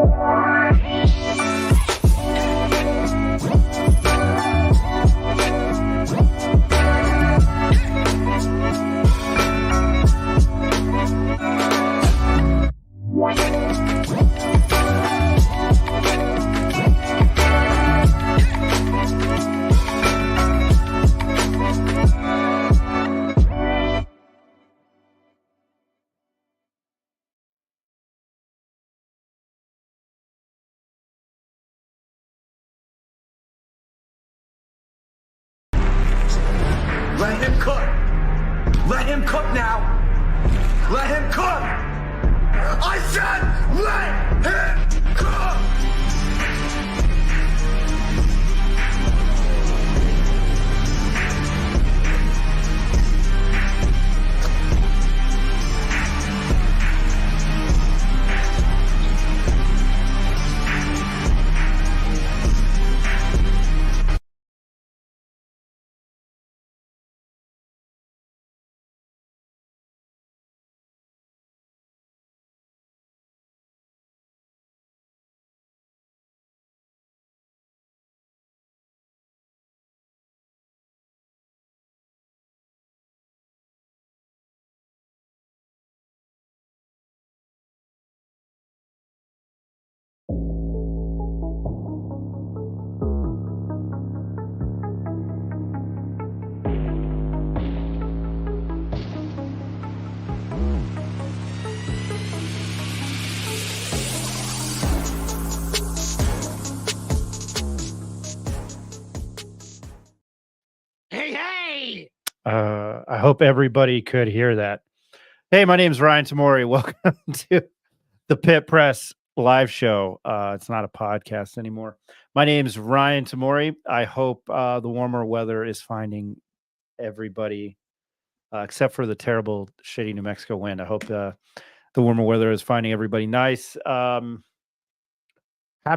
Let him cook. Let him cook now. Let him cook. I said let him cook. I hope everybody could hear that. Hey, my name is Ryan Tamori. Welcome to the Pit Press live show. It's not a podcast anymore. My name is Ryan Tamori. I hope the warmer weather is finding everybody, except for the terrible, shitty New Mexico wind. I hope the warmer weather is finding everybody nice. Happy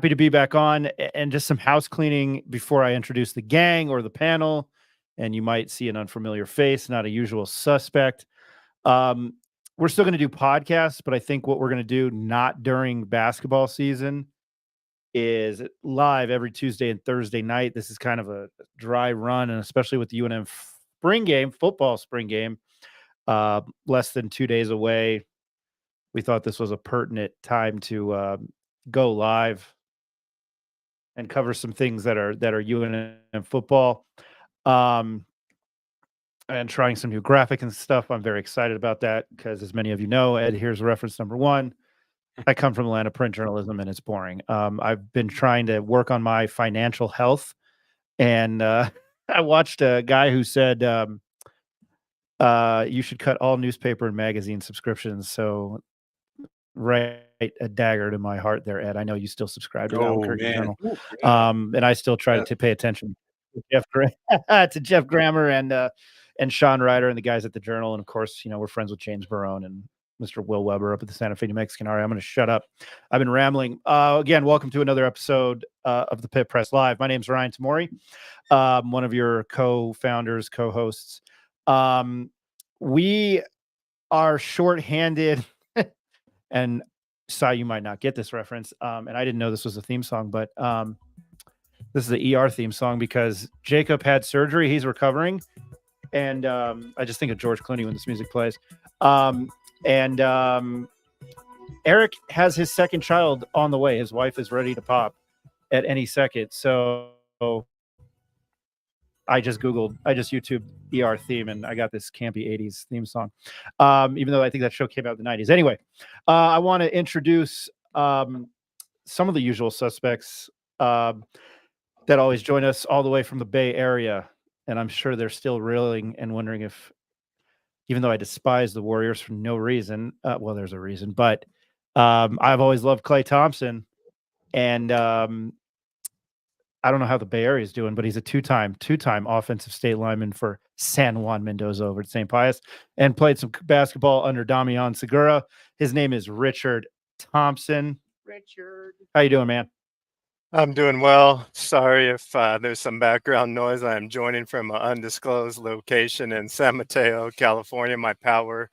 to be back on, and just some house cleaning before I introduce the gang or the panel. And you might see an unfamiliar face, not a usual suspect. We're still going to do podcasts, but I think what we're going to do, not during basketball season, is live every Tuesday and Thursday night. This is kind of a dry run, and especially with the UNM football spring game, less than 2 days away, we thought this was a pertinent time to go live and cover some things that are UNM football. And trying some new graphic and stuff. I'm very excited about that because, as many of you know, Ed, here's reference number one. I come from Atlanta print journalism, and it's boring. I've been trying to work on my financial health, and I watched a guy who said you should cut all newspaper and magazine subscriptions. So, right a dagger to my heart there, Ed. I know you still subscribe to Albuquerque Journal, and I still try to pay attention to Jeff Grammer and Sean Ryder and the guys at the Journal. And of course, we're friends with James Barone and Mr. Will Weber up at the Santa Fe New Mexican area. I'm going to shut up. I've been rambling. Again, welcome to another episode of the Pit Press Live. My name's Ryan Tamori, one of your co-founders, co-hosts. We are shorthanded, and Sai, you might not get this reference. And I didn't know this was a theme song, but this is the ER theme song because Jacob had surgery. He's recovering. And I just think of George Clooney when this music plays. And Eric has his second child on the way. His wife is ready to pop at any second. So I just YouTubed ER theme, and I got this campy 80s theme song, even though I think that show came out in the 90s. Anyway, I want to introduce some of the usual suspects that always join us all the way from the Bay Area. And I'm sure they're still reeling and wondering if, even though I despise the Warriors for no reason, well, there's a reason, but I've always loved Klay Thompson. And I don't know how the Bay Area is doing, but he's a two-time offensive state lineman for San Juan Mendoza over at St. Pius and played some basketball under Damian Segura. His name is Richard Thompson. Richard. How you doing, man? I'm doing well. Sorry if there's some background noise. I am joining from an undisclosed location in San Mateo, California. My power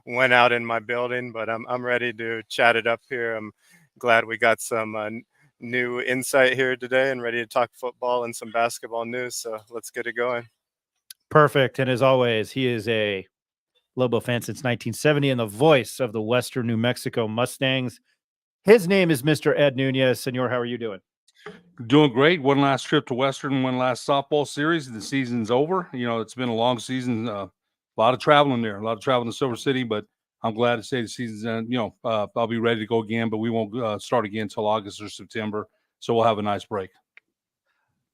went out in my building, but I'm ready to chat it up here. I'm glad we got some new insight here today and ready to talk football and some basketball news. So let's get it going. Perfect. And as always, he is a Lobo fan since 1970 and the voice of the Western New Mexico Mustangs. His name is Mr. Ed Nunez. Senor, how are you doing? Doing great. One last trip to Western, one last softball series. The season's over. It's been a long season. A lot of traveling there, a lot of traveling to Silver City, but I'm glad to say the season's end. I'll be ready to go again, but we won't start again until August or September. So we'll have a nice break.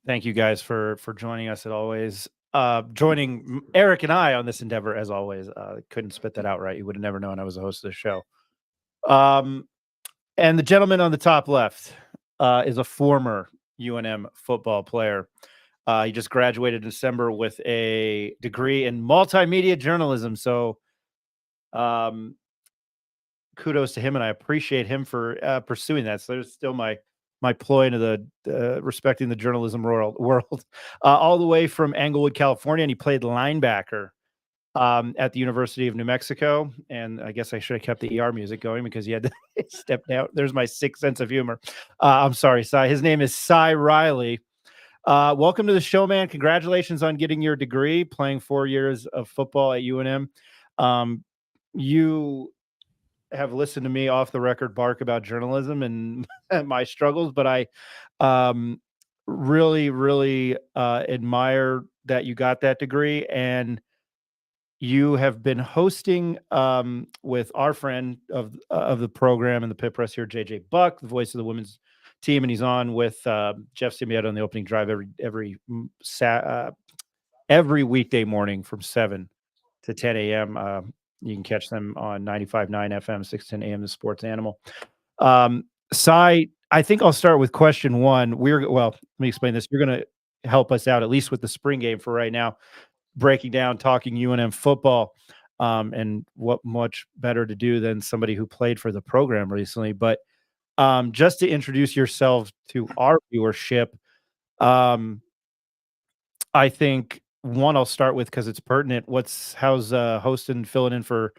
Thank you guys for joining us as always. Joining Eric and I on this endeavor as always. Couldn't spit that out right. You would have never known I was the host of the show. And the gentleman on the top left is a former UNM football player. He just graduated in December with a degree in multimedia journalism. So kudos to him, and I appreciate him for pursuing that. So there's still my ploy into the respecting the journalism world. All the way from Englewood, California, and he played linebacker at the University of New Mexico. And I guess I should have kept the ER music going because he had to step down. There's my sixth sense of humor. I'm sorry, Cy. His name is Cy Riley. Welcome to the show, man. Congratulations on getting your degree, playing 4 years of football at UNM. You have listened to me off the record bark about journalism and my struggles, but I really, really admire that you got that degree, and you have been hosting with our friend of the program and the Pit Press here, JJ Buck, the voice of the women's team, and he's on with Jeff Simietta on the opening drive every weekday morning from 7 to 10 a.m. You can catch them on 95.9 FM, 610 AM, the Sports Animal. Cy, I think I'll start with question one. Let me explain this. You're going to help us out, at least with the spring game for right now, breaking down, talking UNM football, and what much better to do than somebody who played for the program recently. But just to introduce yourself to our viewership, I think one I'll start with because it's pertinent. How's hosting, filling in for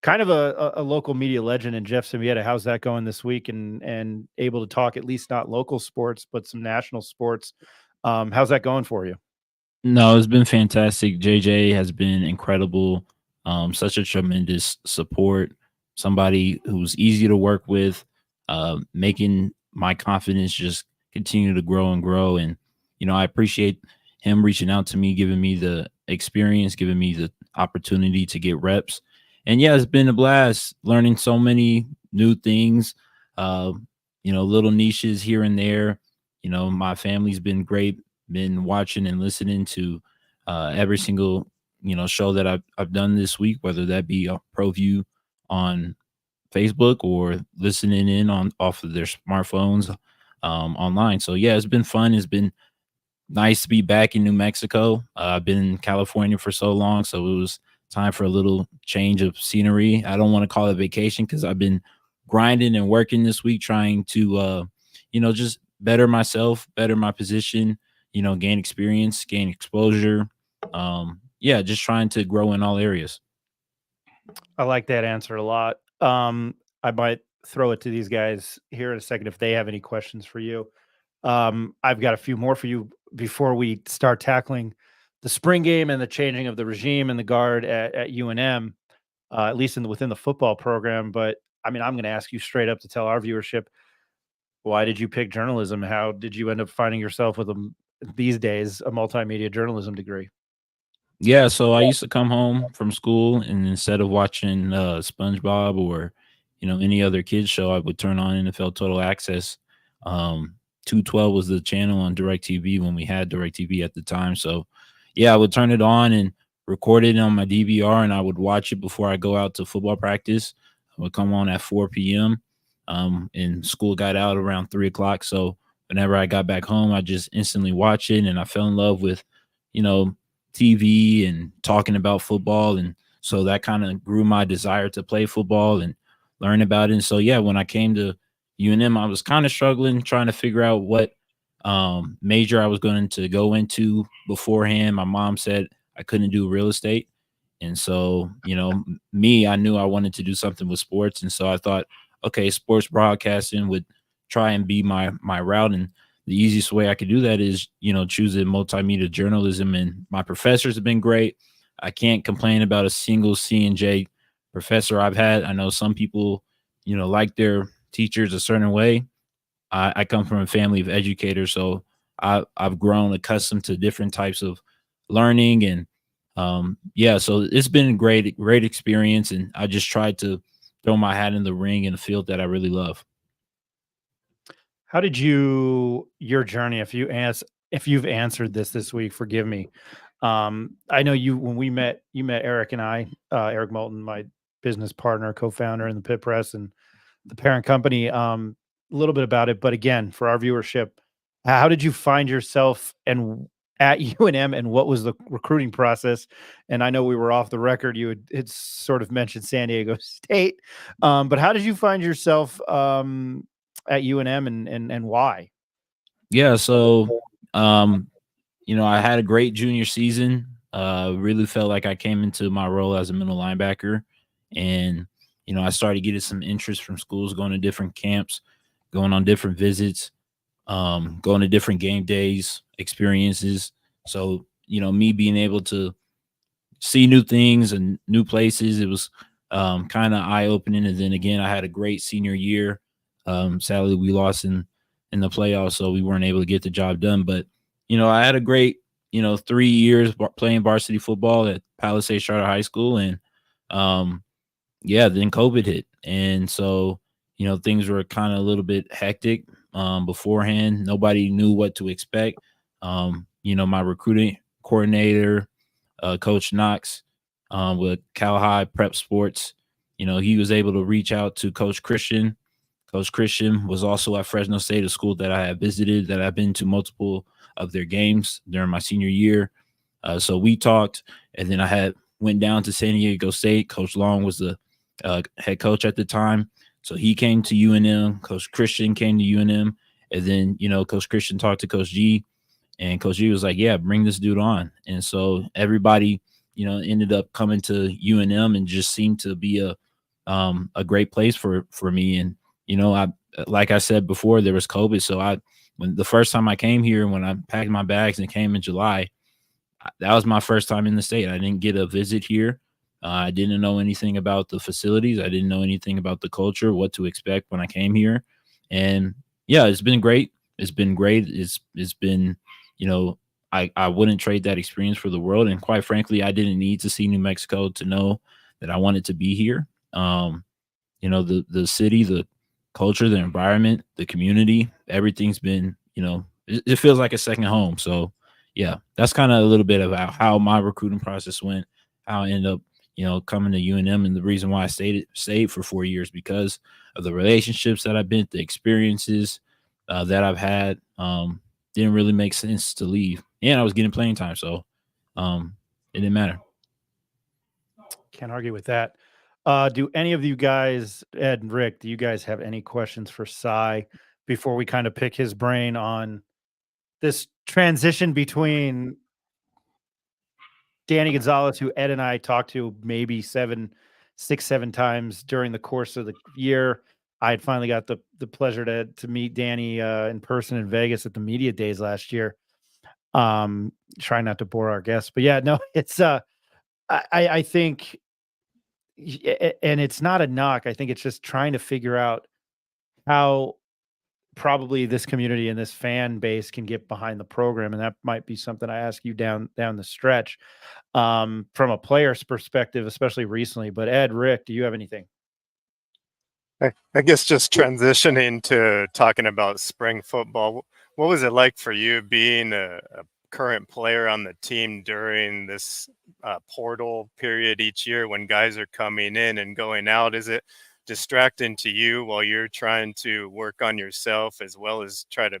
kind of a local media legend in Jeff Simietta? How's that going this week, and able to talk at least not local sports but some national sports? How's that going for you? No, it's been fantastic. JJ has been incredible. Such a tremendous support. Somebody who's easy to work with, making my confidence just continue to grow and grow. And, I appreciate him reaching out to me, giving me the experience, giving me the opportunity to get reps. And yeah, it's been a blast learning so many new things, little niches here and there. My family's been great, been watching and listening to every single, show that I've done this week, whether that be a ProView on Facebook or listening in off of their smartphones online. So yeah, it's been fun. It's been nice to be back in New Mexico. I've been in California for so long, so it was time for a little change of scenery. I don't want to call it vacation because I've been grinding and working this week, trying to, just better myself, better my position, gain experience, gain exposure. Just trying to grow in all areas. I like that answer a lot. I might throw it to these guys here in a second if they have any questions for you. I've got a few more for you before we start tackling the spring game and the changing of the regime and the guard at UNM, at least within the football program. But I mean, I'm going to ask you straight up to tell our viewership, why did you pick journalism? How did you end up finding yourself with these days a multimedia journalism degree? Yeah, so I used to come home from school, and instead of watching SpongeBob or any other kids show, I would turn on NFL Total Access. 212 was the channel on DirecTV when we had DirecTV at the time. So yeah, I would turn it on and record it on my DVR, and I would watch it before I go out to football practice. I would come on at 4 p.m. And school got out around 3 o'clock. So whenever I got back home, I just instantly watch it, and I fell in love with, TV and talking about football. And so that kind of grew my desire to play football and learn about it. And so, yeah, when I came to UNM, I was kind of struggling, trying to figure out what major I was going to go into beforehand. My mom said I couldn't do real estate. And so, I knew I wanted to do something with sports. And so I thought okay, sports broadcasting would try and be my route. And the easiest way I could do that is, choosing multimedia journalism. And my professors have been great. I can't complain about a single C&J professor I've had. I know some people, like their teachers a certain way. I come from a family of educators, so I've grown accustomed to different types of learning. And so it's been a great experience. And I just tried to throw my hat in the ring in a field that I really love. How did your journey, if you've answered this week, forgive me. I know when you met Eric and I, Eric Moulton, my business partner, co-founder in the Pit Press and the parent company, a little bit about it. But again, for our viewership, how did you find yourself at UNM, and what was the recruiting process? And I know we were off the record. Had sort of mentioned San Diego State, but how did you find yourself at UNM, and why? Yeah. So, I had a great junior season. Really felt like I came into my role as a middle linebacker, and, I started getting some interest from schools, going to different camps, going on different visits, going to different game days, experiences. So, me being able to see new things and new places, it was kind of eye opening. And then again, I had a great senior year. Sadly, we lost in the playoffs, so we weren't able to get the job done. But I had a great 3 years playing varsity football at Palisades Charter High School, and then COVID hit, and so things were kind of a little bit hectic beforehand. Nobody knew what to expect. My recruiting coordinator, Coach Knox, with Cal High Prep Sports, he was able to reach out to Coach Christian. Coach Christian was also at Fresno State, a school that I have visited, that I've been to multiple of their games during my senior year. So we talked, and then I went down to San Diego State. Coach Long was the head coach at the time. So he came to UNM. Coach Christian came to UNM. And then, Coach Christian talked to Coach G, and Coach G was like, yeah, bring this dude on. And so everybody, ended up coming to UNM, and just seemed to be a great place for me. And, like I said before, there was COVID. So when the first time I came here, when I packed my bags and came in July, that was my first time in the state. I didn't get a visit here. I didn't know anything about the facilities. I didn't know anything about the culture, what to expect when I came here. And yeah, it's been great. It's been great. It's been, I wouldn't trade that experience for the world. And quite frankly, I didn't need to see New Mexico to know that I wanted to be here. The city, the culture, the environment, the community, everything's been, it feels like a second home. So yeah, that's kind of a little bit about how my recruiting process went, how I ended up, coming to UNM, and the reason why I stayed for 4 years, because of the relationships that I've been, the experiences that I've had. Didn't really make sense to leave, and I was getting playing time, so it didn't matter. Can't argue with that. Do any of you guys, Ed and Rick, do you guys have any questions for Cy before we kind of pick his brain on this transition between Danny Gonzalez, who Ed and I talked to maybe 7 times during the course of the year? I had finally got the pleasure to meet Danny in person in Vegas at the media days last year. Trying not to bore our guests, but yeah, no, it's I think, and it's not a knock. I think it's just trying to figure out how probably this community and this fan base can get behind the program. And that might be something I ask you down the stretch from a player's perspective, especially recently. But Ed, Rick, do you have anything? I guess just transitioning to talking about spring football, what was it like for you being a current player on the team during this portal period each year when guys are coming in and going out? Is it distracting to you while you're trying to work on yourself as well as try to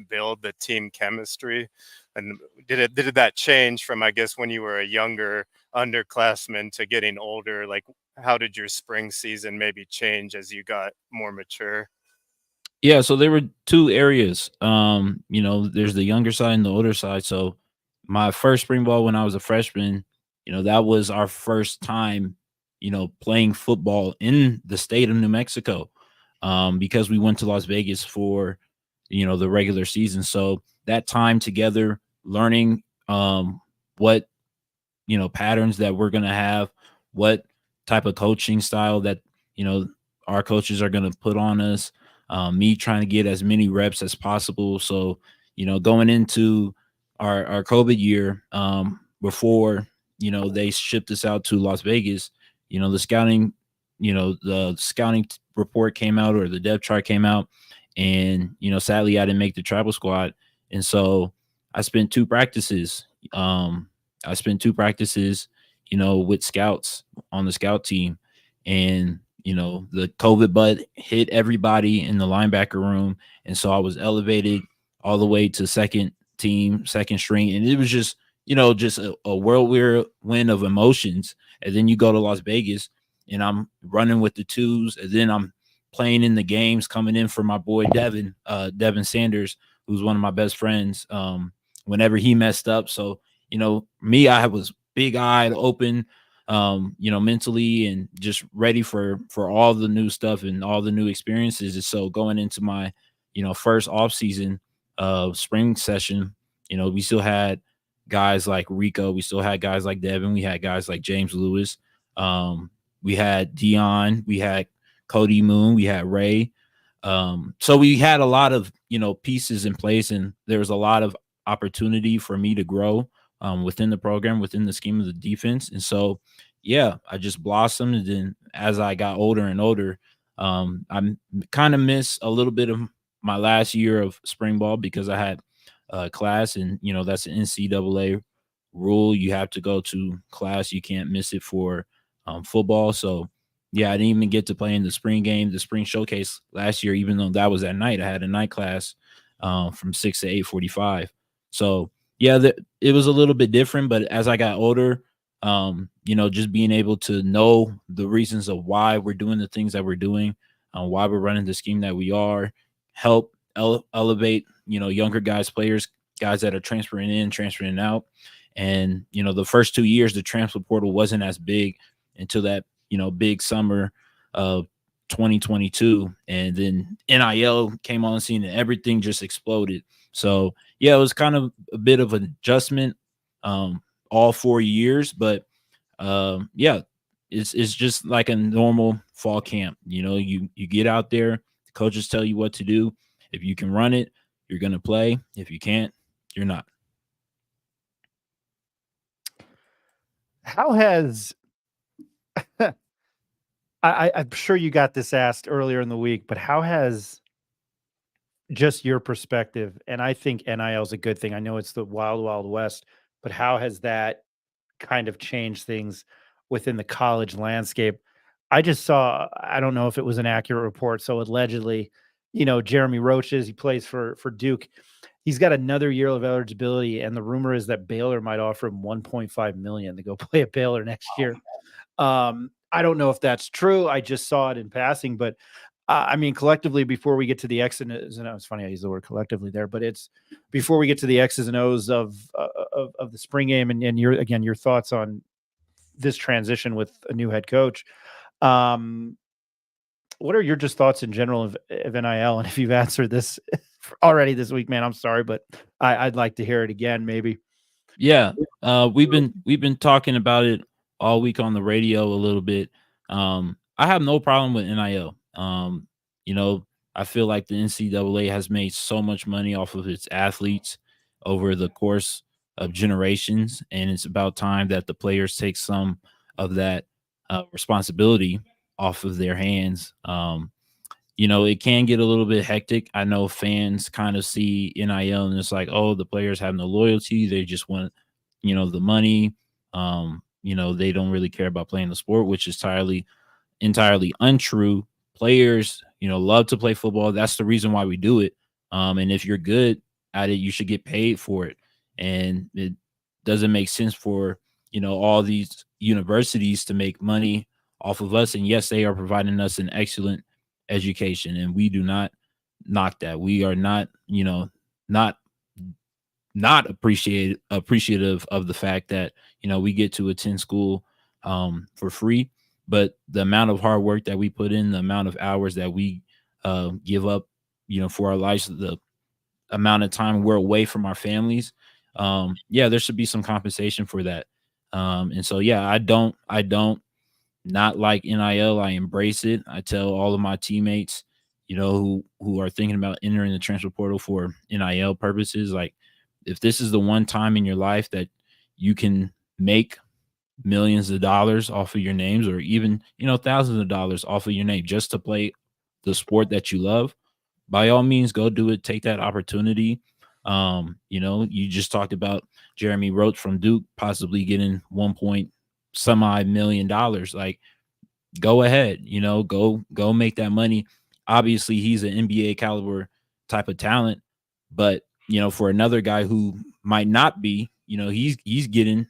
build the team chemistry? And did that change from, I guess, when you were a younger underclassman to getting older? Like, how did your spring season maybe change as you got more mature? Yeah, so there were two areas. There's the younger side and the older side. So my first spring ball when I was a freshman, that was our first time, playing football in the state of New Mexico. because we went to Las Vegas for, the regular season. So that time together, learning what, patterns that we're going to have, what type of coaching style that, our coaches are going to put on us, me trying to get as many reps as possible. So, going into our COVID year, before, they shipped us out to Las Vegas, the scouting, report came out, or the depth chart came out, and, sadly I didn't make the travel squad. And so I spent two practices. With scouts on the scout team, and, the COVID bug hit everybody in the linebacker room. And so I was elevated all the way to second team, second string. And it was just, just a whirlwind of emotions. And then you go to Las Vegas, and I'm running with the twos, and then I'm playing in the games, coming in for my boy Devin Sanders, who's one of my best friends, whenever he messed up. So, me, I was big-eyed, open, mentally, and just ready for all the new stuff and all the new experiences. And so going into my, first off-season spring session, we still had guys like Rico, we still had guys like Devin, we had guys like James Lewis, we had Dion, we had Cody Moon, we had Ray. So we had a lot of, pieces in place, and there was a lot of opportunity for me to grow within the program, within the scheme of the defense. And so, yeah, I just blossomed. And then as I got older and older, I kind of miss a little bit of my last year of spring ball because I had class, and, that's an NCAA rule. You have to go to class. You can't miss it for football. So, yeah, I didn't even get to play in the spring game, the spring showcase last year, even though that was at night. I had a night class from 6 to 8:45. So, yeah, it was a little bit different. But as I got older, just being able to know the reasons of why we're doing the things that we're doing, why we're running the scheme that we are, help elevate, younger guys, players, guys that are transferring in, transferring out. And, the first 2 years, the transfer portal wasn't as big until that, big summer of 2022. And then NIL came on the scene and everything just exploded. So, yeah, it was kind of a bit of an adjustment all 4 years. But, yeah, it's just like a normal fall camp. You get out there, the coaches tell you what to do. If you can run it, you're going to play. If you can't, you're not. How has I'm sure you got this asked earlier in the week, but how has just your perspective, and I think NIL is a good thing. I know it's the wild, wild west, but how has that kind of changed things within the college landscape? I just saw, I don't know if it was an accurate report. So allegedly, Jeremy Roaches, he plays for Duke. He's got another year of eligibility, and the rumor is that Baylor might offer him $1.5 million to go play at Baylor next year. I don't know if that's true. I just saw it in passing, but I mean, collectively, before we get to the X's and O's, it's funny I use the word collectively there, but it's before we get to the X's and O's of the spring game, and your thoughts on this transition with a new head coach. What are your just thoughts in general of NIL? And if you've answered this already this week, man, I'm sorry, but I'd like to hear it again, maybe. Yeah, we've been talking about it all week on the radio a little bit. I have no problem with NIL. I feel like the NCAA has made so much money off of its athletes over the course of generations, and it's about time that the players take some of that responsibility off of their hands. It can get a little bit hectic. I know fans kind of see NIL and it's like, oh, the players have no loyalty. They just want, the money. They don't really care about playing the sport, which is entirely untrue. Players, love to play football. That's the reason why we do it. And if you're good at it, you should get paid for it. And it doesn't make sense for, all these universities to make money off of us. And yes, they are providing us an excellent education, and we do not knock that. We are not, not appreciative of the fact that, we get to attend school for free, but the amount of hard work that we put in, the amount of hours that we give up, for our lives, the amount of time we're away from our families. Yeah, there should be some compensation for that. And so, yeah, I don't not like NIL. I embrace it. I tell all of my teammates, who are thinking about entering the transfer portal for NIL purposes, like, if this is the one time in your life that you can make millions of dollars off of your names, or even, thousands of dollars off of your name just to play the sport that you love, by all means, go do it. Take that opportunity. You just talked about Jeremy Roach from Duke possibly getting $1 million. Like, go ahead, go make that money. Obviously, he's an NBA caliber type of talent, but for another guy who might not be, he's getting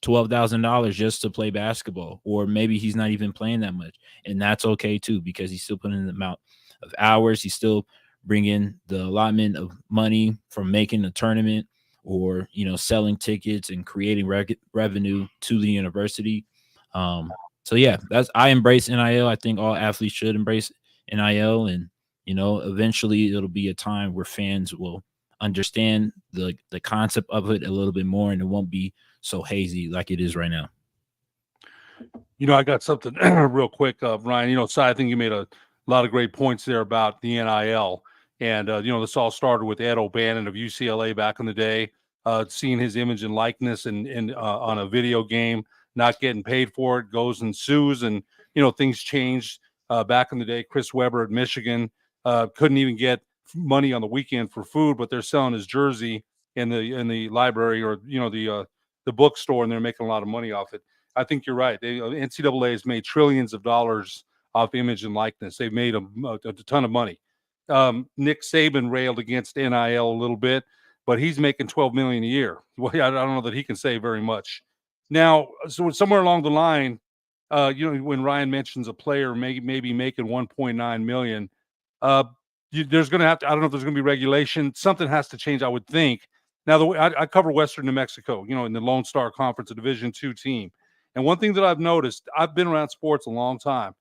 $12,000 just to play basketball, or maybe he's not even playing that much, and that's okay too, because he's still putting in the amount of hours. He's still bringing the allotment of money from making a tournament, or selling tickets and creating revenue to the university. So yeah, I embrace NIL. I think all athletes should embrace NIL, and eventually it'll be a time where fans will understand the concept of it a little bit more, and it won't be so hazy like it is right now. I got something real quick, Ryan. So I think you made a lot of great points there about the NIL. And, this all started with Ed O'Bannon of UCLA back in the day, seeing his image and likeness and on a video game, not getting paid for it, goes and sues. And, things changed back in the day. Chris Webber at Michigan couldn't even get money on the weekend for food, but they're selling his jersey in the library, or, the bookstore, and they're making a lot of money off it. I think you're right. NCAA has made trillions of dollars off image and likeness. They've made a ton of money. Nick Saban railed against NIL a little bit, but he's making $12 million a year. Well, I don't know that he can say very much. Now, so somewhere along the line, when Ryan mentions a player maybe making $1.9 million, there's going to have to, I don't know if there's going to be regulation. Something has to change, I would think. Now, the way I cover Western New Mexico, in the Lone Star Conference, a Division II team. And one thing that I've noticed, I've been around sports a long time,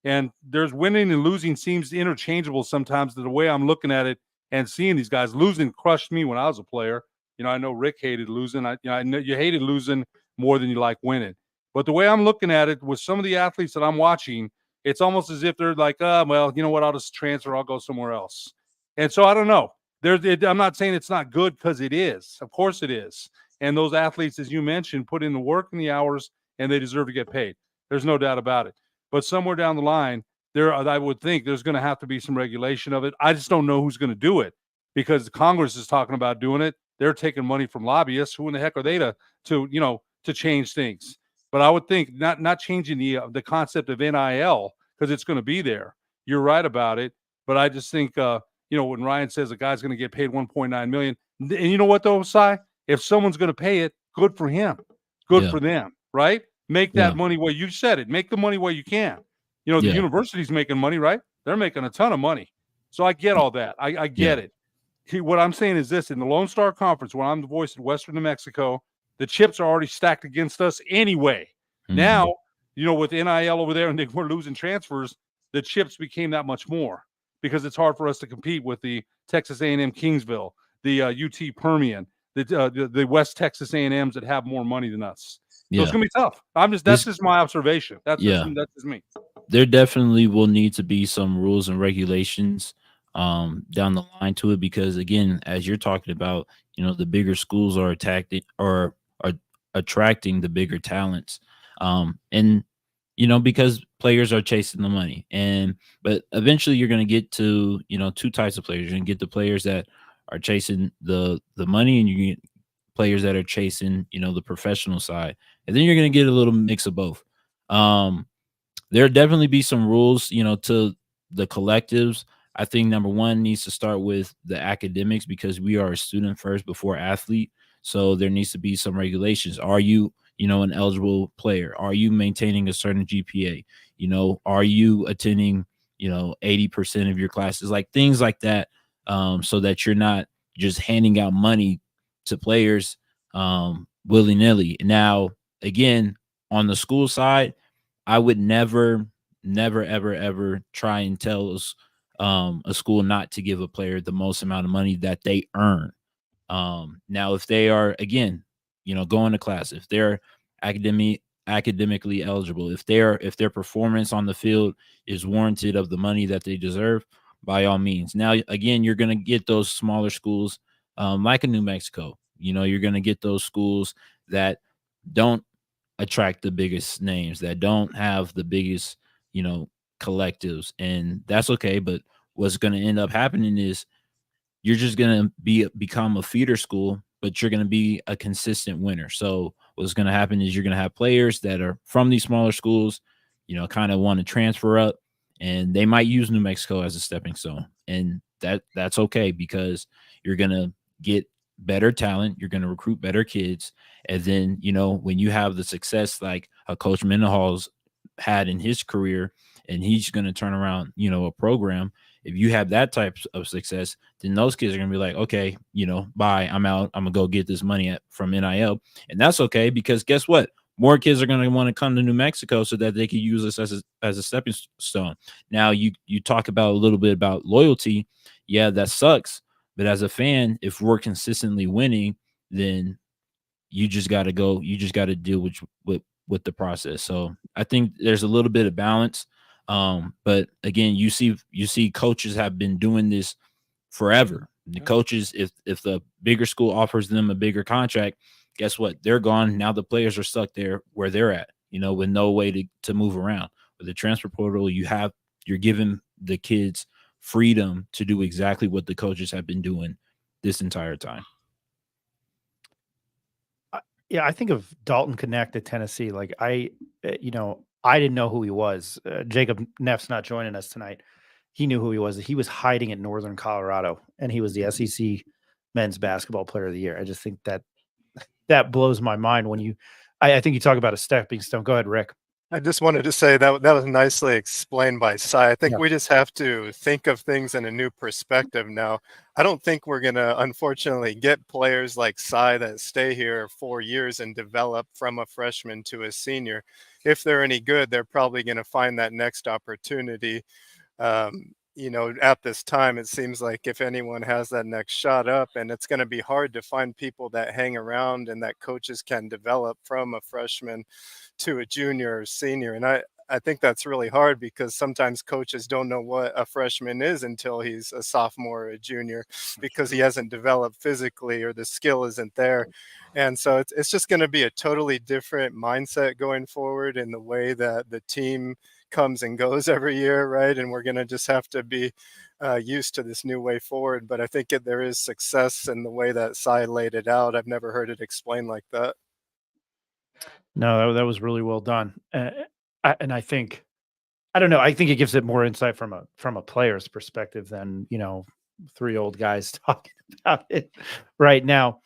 and there's winning and losing seems interchangeable sometimes. The way I'm looking at it and seeing these guys, losing crushed me when I was a player. I know Rick hated losing. I know you hated losing more than you like winning. But the way I'm looking at it with some of the athletes that I'm watching, it's almost as if they're like, well, you know what? I'll just transfer. I'll go somewhere else. And so I don't know. I'm not saying it's not good, because it is. Of course it is. And those athletes, as you mentioned, put in the work and the hours, and they deserve to get paid. There's no doubt about it. But somewhere down the line, I would think there's going to have to be some regulation of it. I just don't know who's going to do it, because Congress is talking about doing it. They're taking money from lobbyists. Who in the heck are they to change things? But I would think not changing the concept of NIL, because it's going to be there. You're right about it. But I just think, when Ryan says a guy's going to get paid $1.9 million, and you know what though, Si? If someone's going to pay it, good for him. Good for them, right? Make that money where you said it. Make the money where you can. The university's making money, right? They're making a ton of money. So I get all that. I get it. What I'm saying is this: in the Lone Star Conference, where I'm the voice of Western New Mexico, the chips are already stacked against us anyway. Mm-hmm. Now, with NIL over there, and we're losing transfers, the chips became that much more, because it's hard for us to compete with the Texas A&M Kingsville, the UT Permian, the West Texas A&Ms that have more money than us. So it's gonna be tough. That's just my observation. That's just me. There definitely will need to be some rules and regulations down the line to it, because again, as you're talking about, the bigger schools are attracting the bigger talents, and because players are chasing the money, but eventually you're going to get to two types of players. You're going to get the players that are chasing the money, and you get players that are chasing the professional side, and then you're going to get a little mix of both. There'll definitely be some rules to the collectives. I think number one needs to start with the academics, because we are a student first before athlete. So there needs to be some regulations. Are you an eligible player? Are you maintaining a certain GPA? Are you attending 80% of your classes? Like things like that, so that you're not just handing out money to players willy-nilly. Now, again, on the school side, I would never, ever try and tell a school not to give a player the most amount of money that they earn. Now, if they are, again, going to class, if they're academically eligible, if their performance on the field is warranted of the money that they deserve, by all means. Now, again, you're going to get those smaller schools, like a New Mexico. You're going to get those schools that don't attract the biggest names, that don't have the biggest, collectives, and that's okay. But what's going to end up happening is you're just going to become a feeder school, but you're going to be a consistent winner. So what's going to happen is you're going to have players that are from these smaller schools, kind of want to transfer up, and they might use New Mexico as a stepping stone. And that's okay, because you're going to get better talent. You're going to recruit better kids. And then, when you have the success like a Coach Mendenhall's had in his career, and he's going to turn around, a program. If you have that type of success, then those kids are going to be like, okay, bye, I'm out. I'm going to go get this money from NIL. And that's okay, because guess what? More kids are going to want to come to New Mexico so that they can use us as a stepping stone. Now, you talk about a little bit about loyalty. Yeah, that sucks. But as a fan, if we're consistently winning, then you just got to go. You just got to deal with the process. So I think there's a little bit of balance. But again, you see coaches have been doing this forever. The coaches, if the bigger school offers them a bigger contract, guess what? They're gone. Now the players are stuck there where they're at, with no way to move around. With the transfer portal, you're giving the kids freedom to do exactly what the coaches have been doing this entire time. Yeah, I think of Dalton Connect at Tennessee. Like I didn't know who he was. Jacob Neff's not joining us tonight. He knew who he was. He was hiding at Northern Colorado, and he was the SEC Men's Basketball Player of the Year. I just think that blows my mind when I think you talk about a stepping stone. Go ahead, Rick. I just wanted to say that was nicely explained by Cy. I think we just have to think of things in a new perspective now. I don't think we're going to, unfortunately, get players like Cy that stay here 4 years and develop from a freshman to a senior. If they're any good, they're probably going to find that next opportunity. At this time, it seems like if anyone has that next shot up, and it's going to be hard to find people that hang around and that coaches can develop from a freshman to a junior or senior. And I think that's really hard, because sometimes coaches don't know what a freshman is until he's a sophomore or a junior, because he hasn't developed physically or the skill isn't there. And so it's just going to be a totally different mindset going forward in the way that the team comes and goes every year, right? And we're going to just have to be used to this new way forward. But I think there is success in the way that Cy laid it out. I've never heard it explained like that. No, that was really well done. And I think, I don't know, I think it gives it more insight from a player's perspective than, three old guys talking about it right now.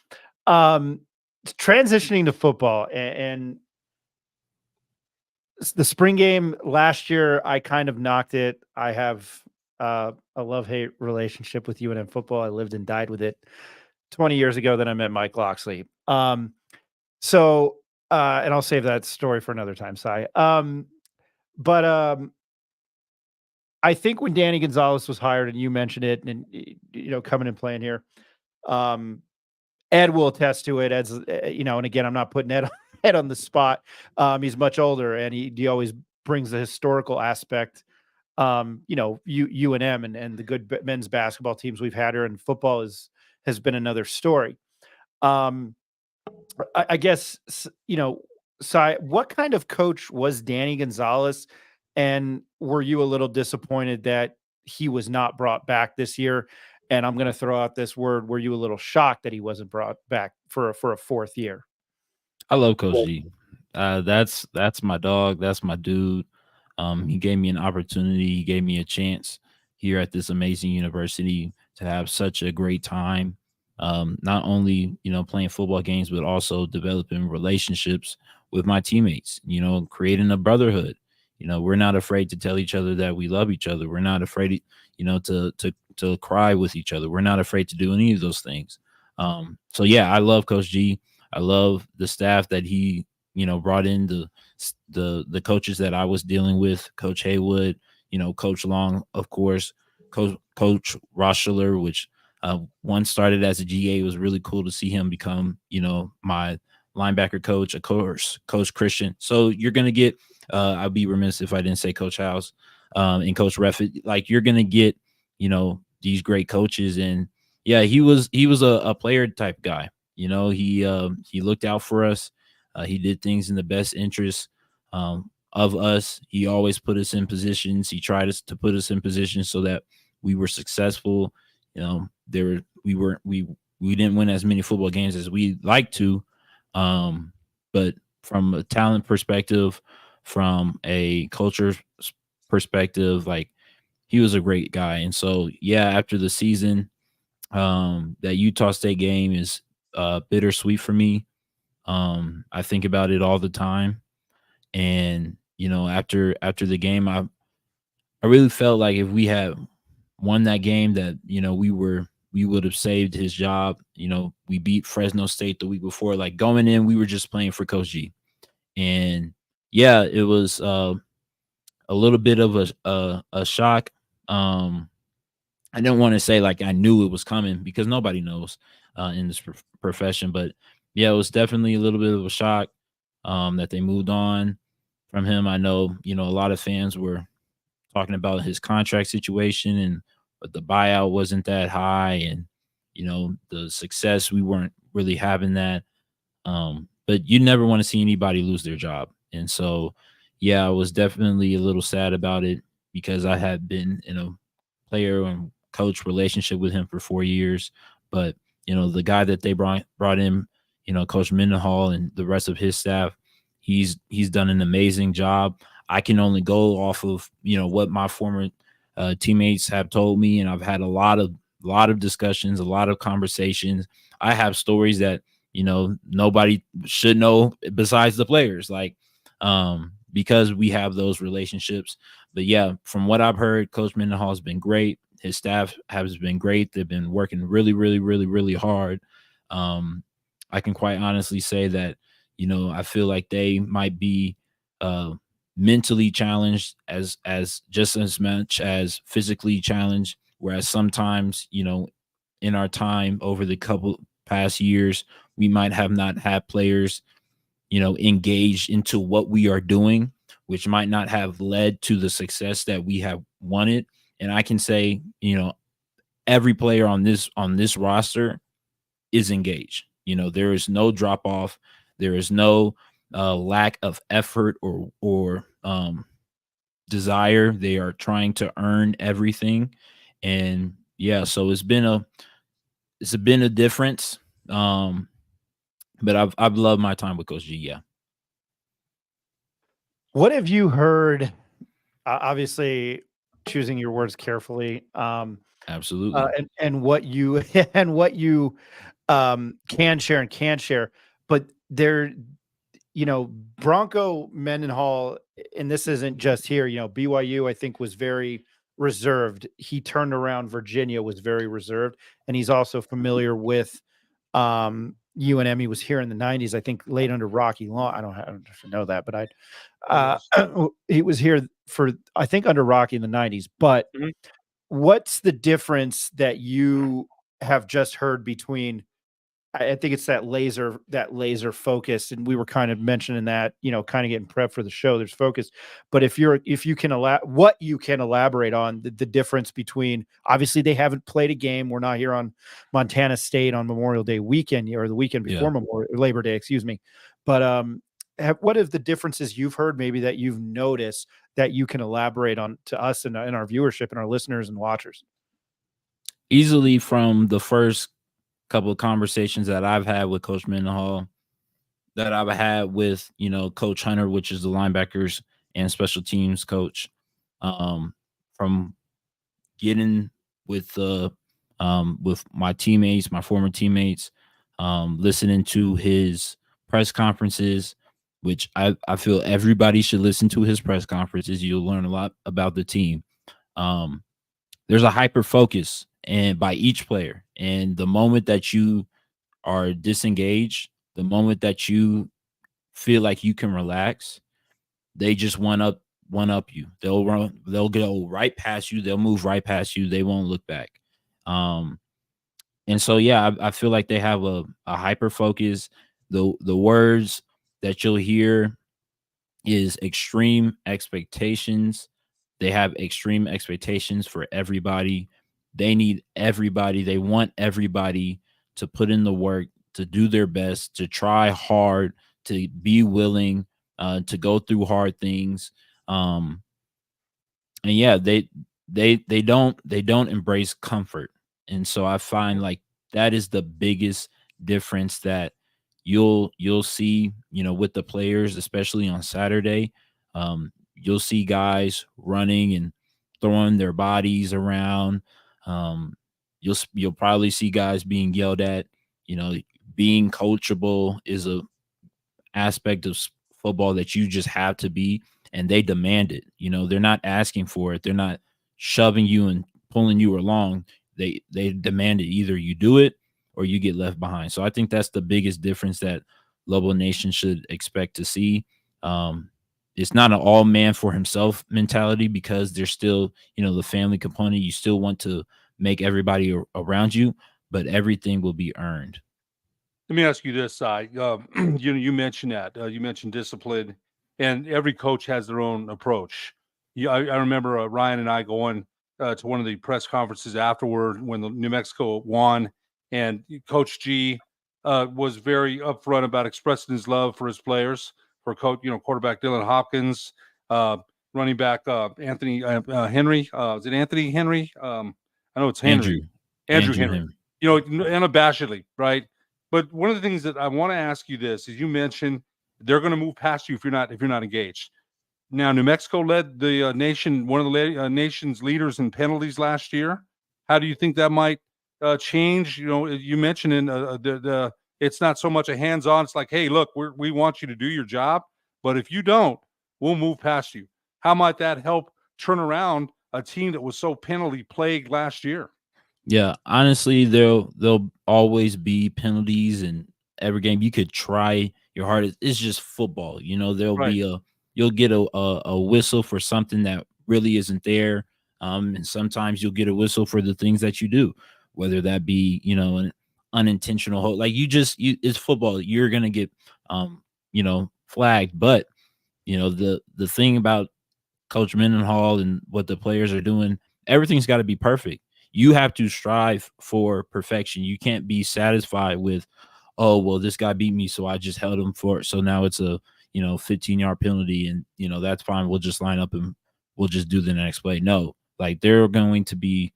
Transitioning to football, and the spring game last year, I kind of knocked it. I have a love-hate relationship with UNM football. I lived and died with it 20 years ago. Then I met Mike Locksley. And I'll save that story for another time, Cy. But I think when Danny Gonzalez was hired, and you mentioned it, and coming and playing here, Ed will attest to it. Ed's, and again, I'm not putting Ed on the spot. He's much older, and he always brings the historical aspect. UNM and the good men's basketball teams we've had here, and football has been another story. I guess, Cy, what kind of coach was Danny Gonzalez, and were you a little disappointed that he was not brought back this year? And I'm going to throw out this word: were you a little shocked that he wasn't brought back for a fourth year? I love Coach G. That's my dog. That's my dude. He gave me an opportunity. He gave me a chance here at this amazing university to have such a great time. Not only, playing football games, but also developing relationships with my teammates, creating a brotherhood. We're not afraid to tell each other that we love each other. We're not afraid, to cry with each other. We're not afraid to do any of those things. So yeah, I love Coach G. I love the staff that he, brought in, the coaches that I was dealing with, Coach Haywood, Coach Long, of course, Coach Rossler, which one started as a GA. It was really cool to see him become, my linebacker coach, of course, Coach Christian. So you're going to get, I'd be remiss if I didn't say Coach House and Coach Reffett. Like, you're going to get, these great coaches. And yeah, he was a player type guy. He looked out for us. He did things in the best interest of us. He always put us in positions. He tried to put us in positions so that we were successful. We didn't win as many football games as we'd like to. But from a talent perspective, from a culture perspective, like, he was a great guy. And so, yeah, after the season, that Utah State game is bittersweet for me. I think about it all the time. And, after the game, I really felt like if we had won that game, that, we would have saved his job. We beat Fresno State the week before. Like, going in, we were just playing for Coach G. And yeah, it was a little bit of a shock. I didn't want to say like I knew it was coming, because nobody knows in this profession. But yeah, it was definitely a little bit of a shock that they moved on from him. I know, a lot of fans were talking about his contract situation, but the buyout wasn't that high, and the success, we weren't really having that. But you never want to see anybody lose their job. And so, yeah, I was definitely a little sad about it, because I had been in a player and coach relationship with him for 4 years. But, the guy that they brought in, Coach Mendenhall and the rest of his staff, he's done an amazing job. I can only go off of, what my former teammates have told me. And I've had a lot of discussions, a lot of conversations. I have stories that, nobody should know besides the players, like, because we have those relationships. But yeah, from what I've heard, Coach Mendenhall has been great. His staff has been great. They've been working really, really, really, really hard. I can quite honestly say that, I feel like they might be mentally challenged as just as much as physically challenged. Whereas sometimes, in our time over the couple past years, we might have not had players, engaged into what we are doing, which might not have led to the success that we have wanted. And I can say, every player on this roster is engaged. There is no drop off. There is no lack of effort or desire. They are trying to earn everything. And yeah, so it's been a difference. But I've loved my time with Coach G. Yeah. What have you heard? Obviously, choosing your words carefully. Absolutely. And what you can share and can't share, but there, Bronco Mendenhall, and this isn't just here. BYU, I think, was very reserved. He turned around Virginia, was very reserved, and he's also familiar with UNM. He was here in the 90s, I think, late under Rocky Long. I don't know that, but he was here for, I think, under Rocky in the 90s. But what's the difference that you have just heard between? I think it's that laser focus, and we were kind of mentioning that, kind of getting prepped for the show. There's focus, but if you can elaborate on the difference between, obviously they haven't played a game. We're not here on Montana State on Memorial Day weekend, or the weekend before Labor Day, excuse me. But what are the differences you've heard, maybe that you've noticed, that you can elaborate on to us and our viewership and our listeners and watchers? Easily, from the first couple of conversations that I've had with Coach Mendenhall, that I've had with, Coach Hunter, which is the linebackers and special teams coach, from getting with my teammates, my former teammates, listening to his press conferences, which I feel everybody should listen to his press conferences. You'll learn a lot about the team. There's a hyper focus and by each player. And the moment that you are disengaged, the moment that you feel like you can relax, they just one up one up you. They'll go right past you. They'll move right past you. They won't look back. And so, yeah, I feel like they have a hyper focus. The words that you'll hear is extreme expectations. They have extreme expectations for everybody. They need everybody. They want everybody to put in the work, to do their best, to try hard, to be willing, to go through hard things. And yeah, they don't embrace comfort. And so I find like that is the biggest difference that you'll see, with the players, especially on Saturday. You'll see guys running and throwing their bodies around. You'll probably see guys being yelled at. Being coachable is a aspect of football that you just have to be, and they demand it. They're not asking for it. They're not shoving you and pulling you along. They demand it. Either you do it or you get left behind. So I think that's the biggest difference that Lobo Nation should expect to see. It's not an all man for himself mentality, because there's still, the family component. You still want to make everybody around you, but everything will be earned. Let me ask you this, Si. You mentioned that. You mentioned discipline, and every coach has their own approach. I remember Ryan and I going to one of the press conferences afterward when the New Mexico won, and Coach G was very upfront about expressing his love for his players, for quarterback Dylan Hopkins, running back Anthony Henry. Is it Anthony Henry? I know it's Henry. Andrew Henry. Unabashedly, right? But one of the things that I want to ask you this is, you mentioned they're going to move past you if you're not engaged. Now, New Mexico led the nation, one of the nation's leaders in penalties last year. How do you think that might change? You mentioned in it's not so much a hands-on. It's like, hey, look, we want you to do your job, but if you don't, we'll move past you. How might that help turn around a team that was so penalty plagued last year? Yeah, honestly, there'll always be penalties in every game. You could try your hardest. It's just football. There'll Right. be you'll get a whistle for something that really isn't there. And sometimes you'll get a whistle for the things that you do, whether that be, an unintentional hold. Like it's football. You're going to get, flagged. But, the thing about Coach Mendenhall and what the players are doing, everything's got to be perfect. You have to strive for perfection. You can't be satisfied with, oh, well, this guy beat me, so I just held him for it. So now it's a 15-yard penalty, and that's fine. We'll just line up and we'll just do the next play. No, like there are going to be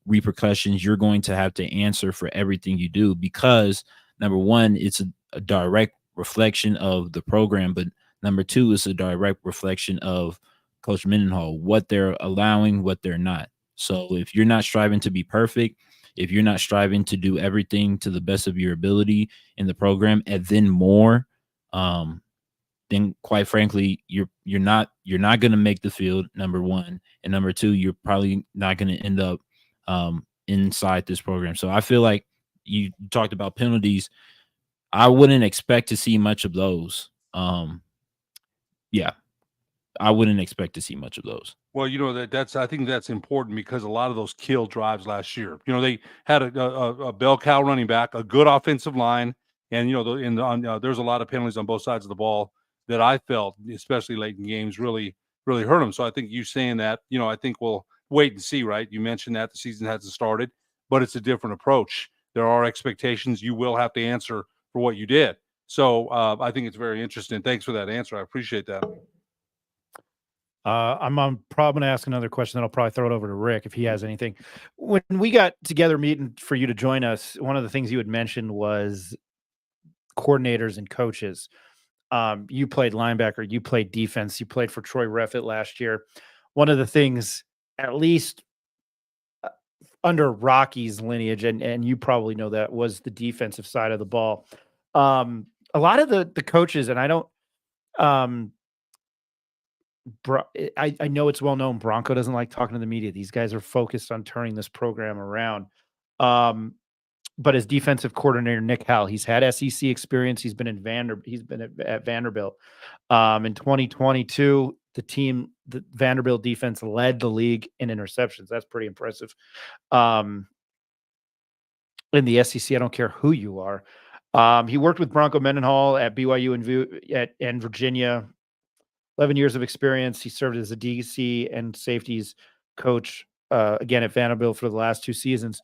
repercussions. You're going to have to answer for everything you do, because number one, it's a direct reflection of the program, but number two, it's a direct reflection of Coach Mendenhall, what they're allowing, what they're not. So if you're not striving to be perfect, if you're not striving to do everything to the best of your ability in the program, and then more, then quite frankly, you're not going to make the field, number one, and number two, you're probably not going to end up inside this program. So I feel like you talked about penalties. I wouldn't expect to see much of those. Yeah, I wouldn't expect to see much of those. Well, I think that's important, because a lot of those killed drives last year. They had a bell cow running back, a good offensive line, and there's a lot of penalties on both sides of the ball that I felt, especially late in games, really really hurt them. So I think you saying that, I think we'll wait and see. Right? You mentioned that the season hasn't started, but it's a different approach. There are expectations. You will have to answer for what you did. So I think it's very interesting. Thanks for that answer. I appreciate that. I'm probably going to ask another question, then I'll probably throw it over to Rick if he has anything. When we got together meeting for you to join us, one of the things you had mentioned was coordinators and coaches. You played linebacker, you played defense, you played for Troy Reffitt last year. One of the things, at least under Rocky's lineage, and you probably know that, was the defensive side of the ball. A lot of the coaches, and I don't, I know it's well known, Bronco doesn't like talking to the media. These guys are focused on turning this program around. But as defensive coordinator, Nick Howell, he's had SEC experience. He's been at Vanderbilt. In 2022, the Vanderbilt defense led the league in interceptions. That's pretty impressive. In the SEC, I don't care who you are. He worked with Bronco Mendenhall at BYU and Virginia. 11 years of experience. He served as a DC and safeties coach, again at Vanderbilt for the last 2 seasons.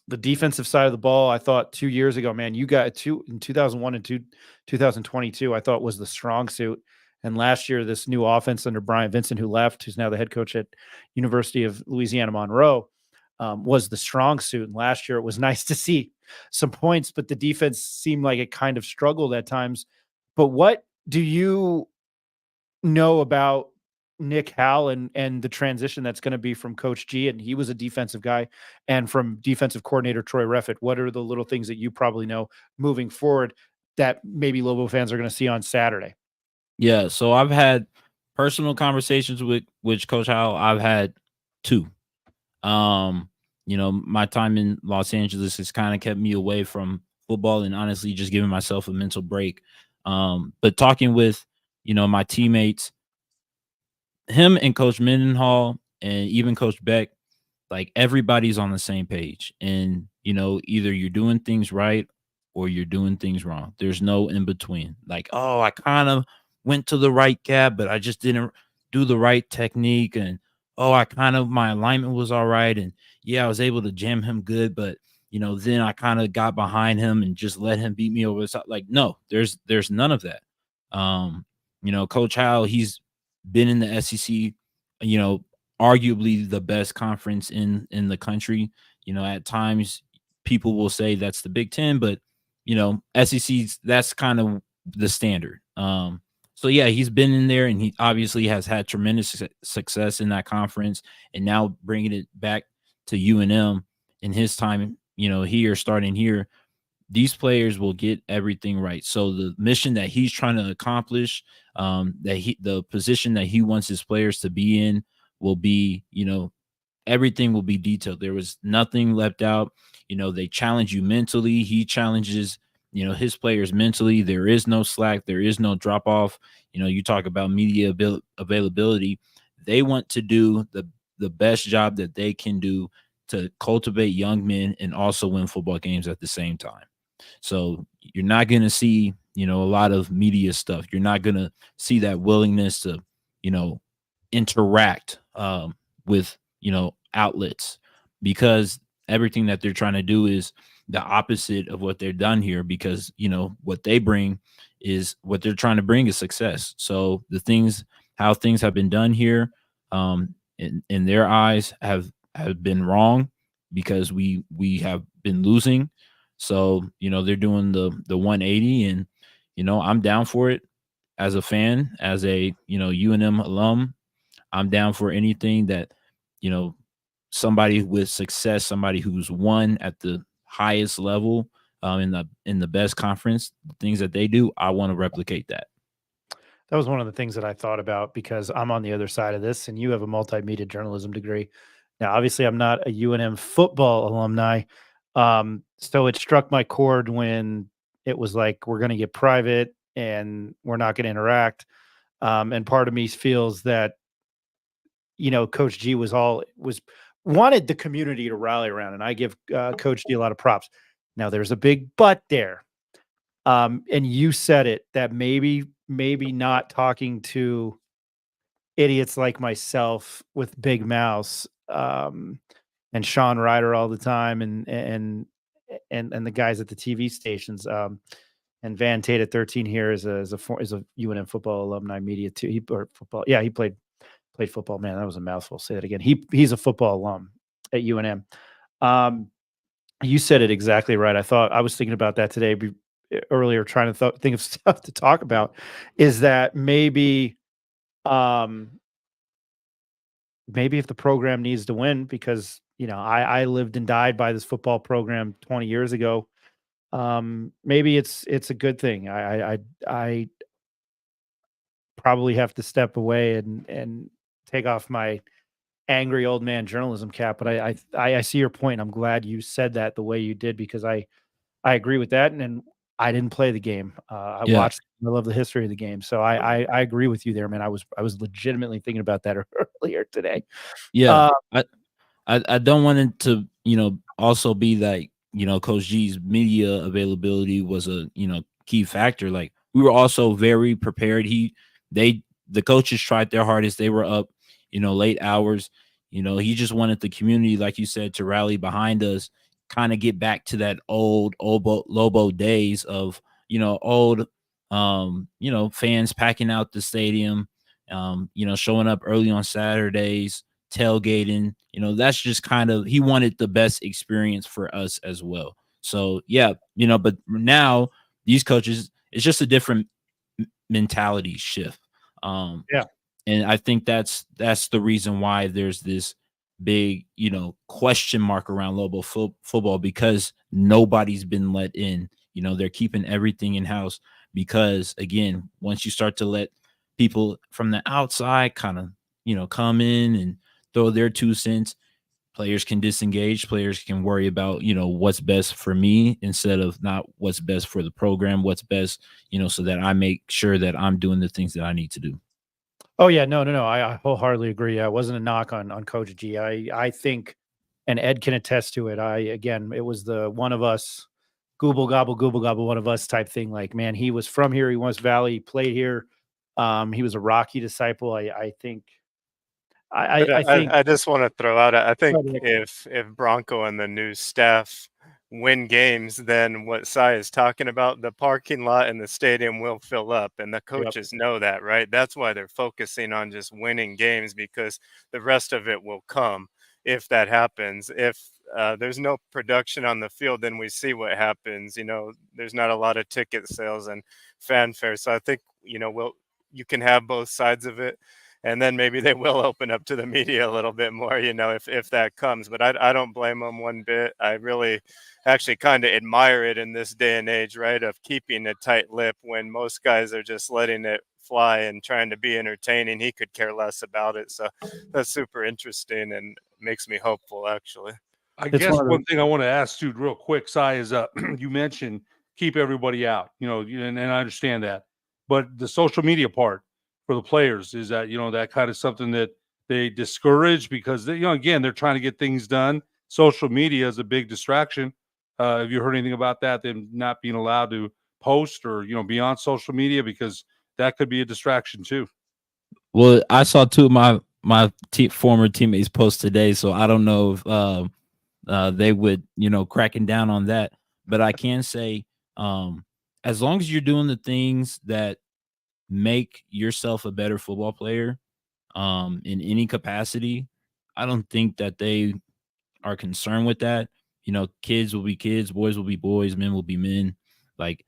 The defensive side of the ball, I thought 2 years ago, man, you got in 2001 and 2022, I thought was the strong suit. And last year, this new offense under Brian Vincent, who left, who's now the head coach at University of Louisiana Monroe, was the strong suit. And last year, it was nice to see some points, but the defense seemed like it kind of struggled at times. But what do you know about Nick Howell and the transition that's going to be from Coach G, and he was a defensive guy, and from defensive coordinator Troy Reffitt? What are the little things that you probably know moving forward that maybe Lobo fans are going to see on Saturday? Yeah, so I've had personal conversations with Coach Howell. I've had 2. My time in Los Angeles has kind of kept me away from football and honestly just giving myself a mental break. But talking with, my teammates, him and Coach Mendenhall and even Coach Beck, like everybody's on the same page. And, either you're doing things right or you're doing things wrong. There's no in between. Like, oh, I kind of went to the right gap, but I just didn't do the right technique. And, oh, my alignment was all right. And yeah, I was able to jam him good, but then I kind of got behind him and just let him beat me over the top. Like, no, there's none of that. Coach Howell, he's been in the SEC, arguably the best conference in the country. At times people will say that's the Big Ten, but SEC's, that's kind of the standard. So yeah, he's been in there and he obviously has had tremendous success in that conference, and now bringing it back to UNM in his time, here, starting here, these players will get everything right. So the mission that he's trying to accomplish, the position that he wants his players to be in will be, everything will be detailed. There was nothing left out. They challenge you mentally. He challenges, his players mentally. There is no slack. There is no drop off. You talk about media availability. They want to do the best job that they can do to cultivate young men and also win football games at the same time. So you're not going to see, a lot of media stuff. You're not going to see that willingness to, interact with, outlets, because everything that they're trying to do is the opposite of what they've done here, because, what they bring is what they're trying to bring is success. So how things have been done here, in their eyes have been wrong, because we have been losing. So, they're doing the 180, and, I'm down for it as a fan, as a, UNM alum. I'm down for anything that, somebody with success, somebody who's won at the highest level, in the best conference, the things that they do, I want to replicate that. That was one of the things that I thought about, because I'm on the other side of this, and you have a multimedia journalism degree. Now, obviously, I'm not a UNM football alumni. So it struck my chord when it was like, we're going to get private and we're not going to interact. And part of me feels that, Coach G wanted the community to rally around, and I give Coach G a lot of props. Now, there's a big but there. And you said it, that maybe not talking to idiots like myself with big mouths, and Sean Ryder all the time, and the guys at the TV stations, and Van Tate at 13 here is a UNM football alumni media too. He played football. Man, that was a mouthful. Say that again. He's a football alum at UNM. You said it exactly right. I was thinking about that today earlier, trying to think of stuff to talk about. Is that maybe if the program needs to win, because I lived and died by this football program 20 years ago. Maybe it's a good thing. I probably have to step away and take off my angry old man journalism cap. But I see your point. I'm glad you said that the way you did, because I agree with that. And I didn't play the game. I Yeah. watched. I love the history of the game. So I agree with you there, man. I was legitimately thinking about that earlier today. Yeah. Uh, I don't want it to, also be like, Coach G's media availability was a, key factor. Like, we were also very prepared. The coaches tried their hardest. They were up, late hours. He just wanted the community, like you said, to rally behind us, kind of get back to that old Lobo days of, old, fans packing out the stadium, showing up early on Saturdays, tailgating. That's just kind of, he wanted the best experience for us as well. So yeah, but now these coaches, it's just a different mentality shift. Yeah. And I think that's the reason why there's this big, question mark around Lobo football, because nobody's been let in. They're keeping everything in house because, again, once you start to let people from the outside kind of, come in and throw their 2 cents, players can disengage. Players can worry about, what's best for me instead of not what's best for the program, what's best, so that I make sure that I'm doing the things that I need to do. Oh yeah, no. I wholeheartedly agree. Yeah, it wasn't a knock on Coach G. I think, and Ed can attest to it. It was the one of us, gooble gobble, one of us type thing. Like, man, he was from here. He was Valley, played here. He was a Rocky disciple. I think. I think. I just want to throw out, I think Go ahead. if Bronco and the new staff win games, then what Cy is talking about, the parking lot and the stadium will fill up, and the coaches know that, right? That's why they're focusing on just winning games, because the rest of it will come if that happens. If there's no production on the field, then we see what happens. There's not a lot of ticket sales and fanfare. So I think, you can have both sides of it. And then maybe they will open up to the media a little bit more, if that comes. But I don't blame them one bit. I really actually kind of admire it in this day and age, right, of keeping a tight lip when most guys are just letting it fly and trying to be entertaining. He could care less about it. So that's super interesting and makes me hopeful, actually. I It's guess one of the- one thing I want to ask, dude, real quick, Cy, is you mentioned keep everybody out, and I understand that. But the social media part for the players, is that, that kind of something that they discourage because, they, again, they're trying to get things done. Social media is a big distraction. Have you heard anything about that? Them not being allowed to post or, be on social media, because that could be a distraction too. Well, I saw two of my former teammates post today, so I don't know if they would, cracking down on that. But I can say, as long as you're doing the things that make yourself a better football player, in any capacity, I don't think that they are concerned with that. Kids will be kids, boys will be boys, men will be men. Like,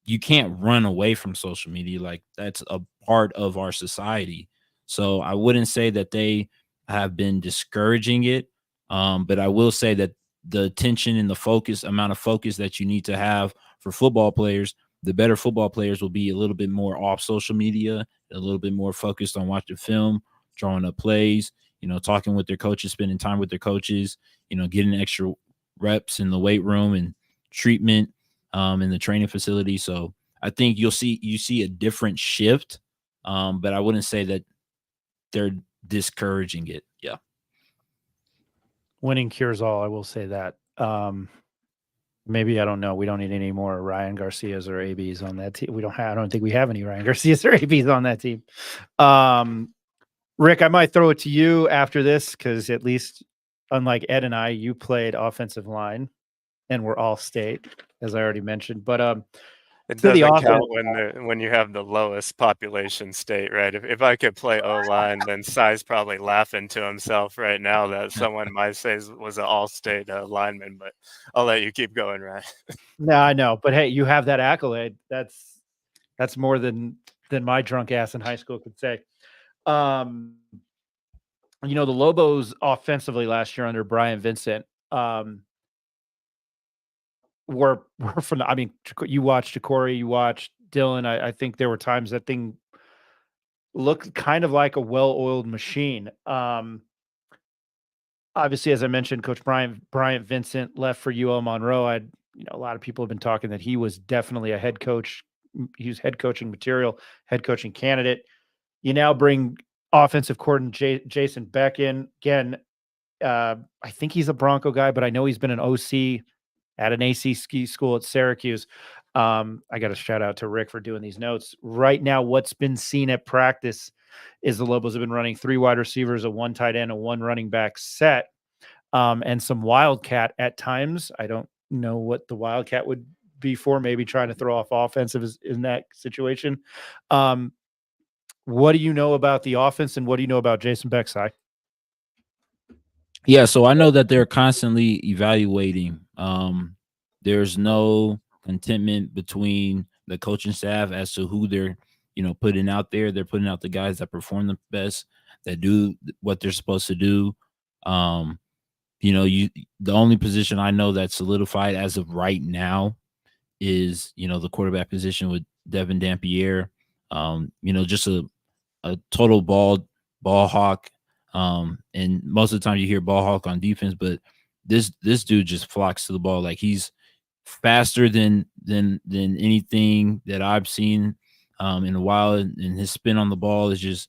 you can't run away from social media. Like, that's a part of our society. So I wouldn't say that they have been discouraging it. But I will say that the attention and the amount of focus that you need to have for football players, the better football players will be a little bit more off social media, a little bit more focused on watching film, drawing up plays, talking with their coaches, spending time with their coaches, getting extra reps in the weight room and treatment, in the training facility. So I think you see a different shift, but I wouldn't say that they're discouraging it. Yeah. Winning cures all. I will say that. Maybe, I don't know. We don't need any more Ryan Garcias or ABs on that team. I don't think we have any Ryan Garcias or ABs on that team. Rick, I might throw it to you after this, because at least, unlike Ed and I, you played offensive line and were all state, as I already mentioned. But It to the doesn't count offense, when you have the lowest population state, right? If I could play O-line, then Cy's probably laughing to himself right now that someone might say was an all-state lineman, but I'll let you keep going, Ryan. no, I know. But hey, you have that accolade. That's more than my drunk ass in high school could say. The Lobos offensively last year under Brian Vincent, were from the, I mean, you watched Corey, you watched Dylan. I think there were times that thing looked kind of like a well-oiled machine. Obviously, as I mentioned, Coach Bryant Vincent left for UL Monroe. a lot of people have been talking that he was definitely a head coach. He was head coaching material, head coaching candidate. You now bring offensive coordinator Jason Beck in again. I think he's a Bronco guy, but I know he's been an OC at an AC ski school at Syracuse. I got to shout out to Rick for doing these notes. Right now, what's been seen at practice is the Lobos have been running 3 wide receivers, a 1 tight end, a 1 running back set, and some wildcat at times. I don't know what the wildcat would be for, maybe trying to throw off offensive in that situation. What do you know about the offense, and what do you know about Jason Beckside? Yeah, so I know that they're constantly evaluating. There's no contentment between the coaching staff as to who they're, putting out there. They're putting out the guys that perform the best, that do what they're supposed to do. The only position I know that's solidified as of right now is, the quarterback position with Devin Dampier. Just a total ball hawk. And most of the time you hear ball hawk on defense, but this dude just flocks to the ball. Like, he's faster than anything that I've seen in a while, and his spin on the ball is just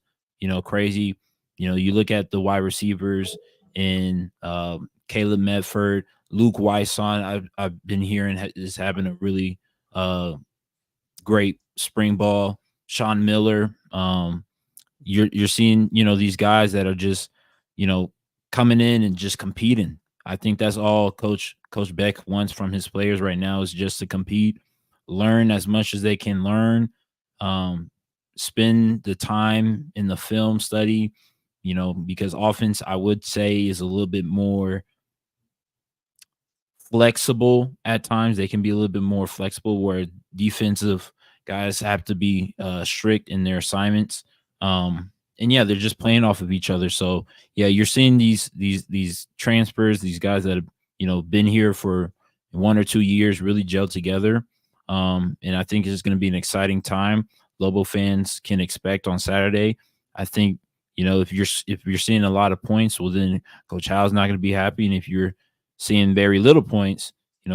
crazy. You look at the wide receivers in Caleb Medford, Luke Weisson. I've been hearing is having a really great spring ball. Sean Miller. You're seeing these guys that are just coming in and just competing. I think that's all Coach Beck wants from his players right now, is just to compete, learn as much as they can learn, spend the time in the film study, because offense, I would say, is a little bit more flexible at times. They can be a little bit more flexible, where defensive guys have to be strict in their assignments. And yeah, they're just playing off of each other. So yeah, you're seeing these transfers, these guys that have, been here for 1 or 2 years, really gel together. And I think it's going to be an exciting time Lobo fans can expect on Saturday. I think, if you're seeing a lot of points, well, then Coach Howe's not going to be happy. And if you're seeing very little points,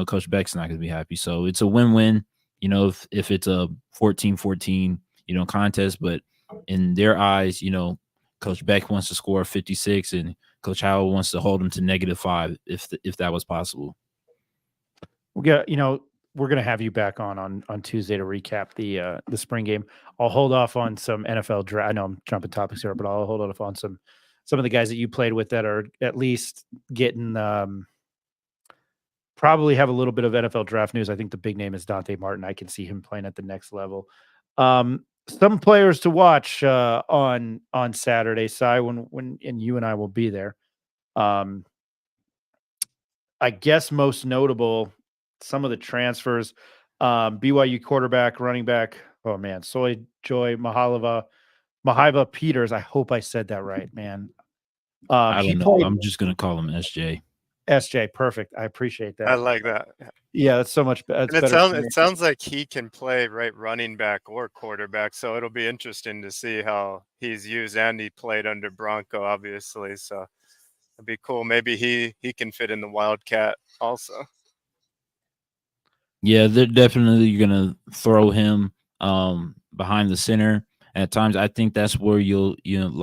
Coach Beck's not going to be happy. So it's a win-win, if it's a 14-14, contest, but in their eyes, Coach Beck wants to score 56 and Coach Howell wants to hold him to -5 if that was possible. We're going to have you back on Tuesday to recap the spring game. I'll hold off on some NFL draft. I know I'm jumping topics here, but I'll hold off on some of the guys that you played with that are at least getting probably have a little bit of NFL draft news. I think the big name is Dante Martin. I can see him playing at the next level. Some players to watch on Saturday, Cy, when and you and I will be there. I guess most notable, some of the transfers, BYU quarterback, running back. Oh man, Soy Joy Mahiva Peters. I hope I said that right, man. I don't know. I'm just gonna call him SJ. SJ, perfect. I appreciate that. I like that. Yeah, that's so much better. It sounds like he can play right running back or quarterback, so it'll be interesting to see how he's used, and he played under Bronco, obviously. So it'd be cool. Maybe he can fit in the Wildcat also. Yeah, they're definitely gonna throw him behind the center at times. I think that's where you'll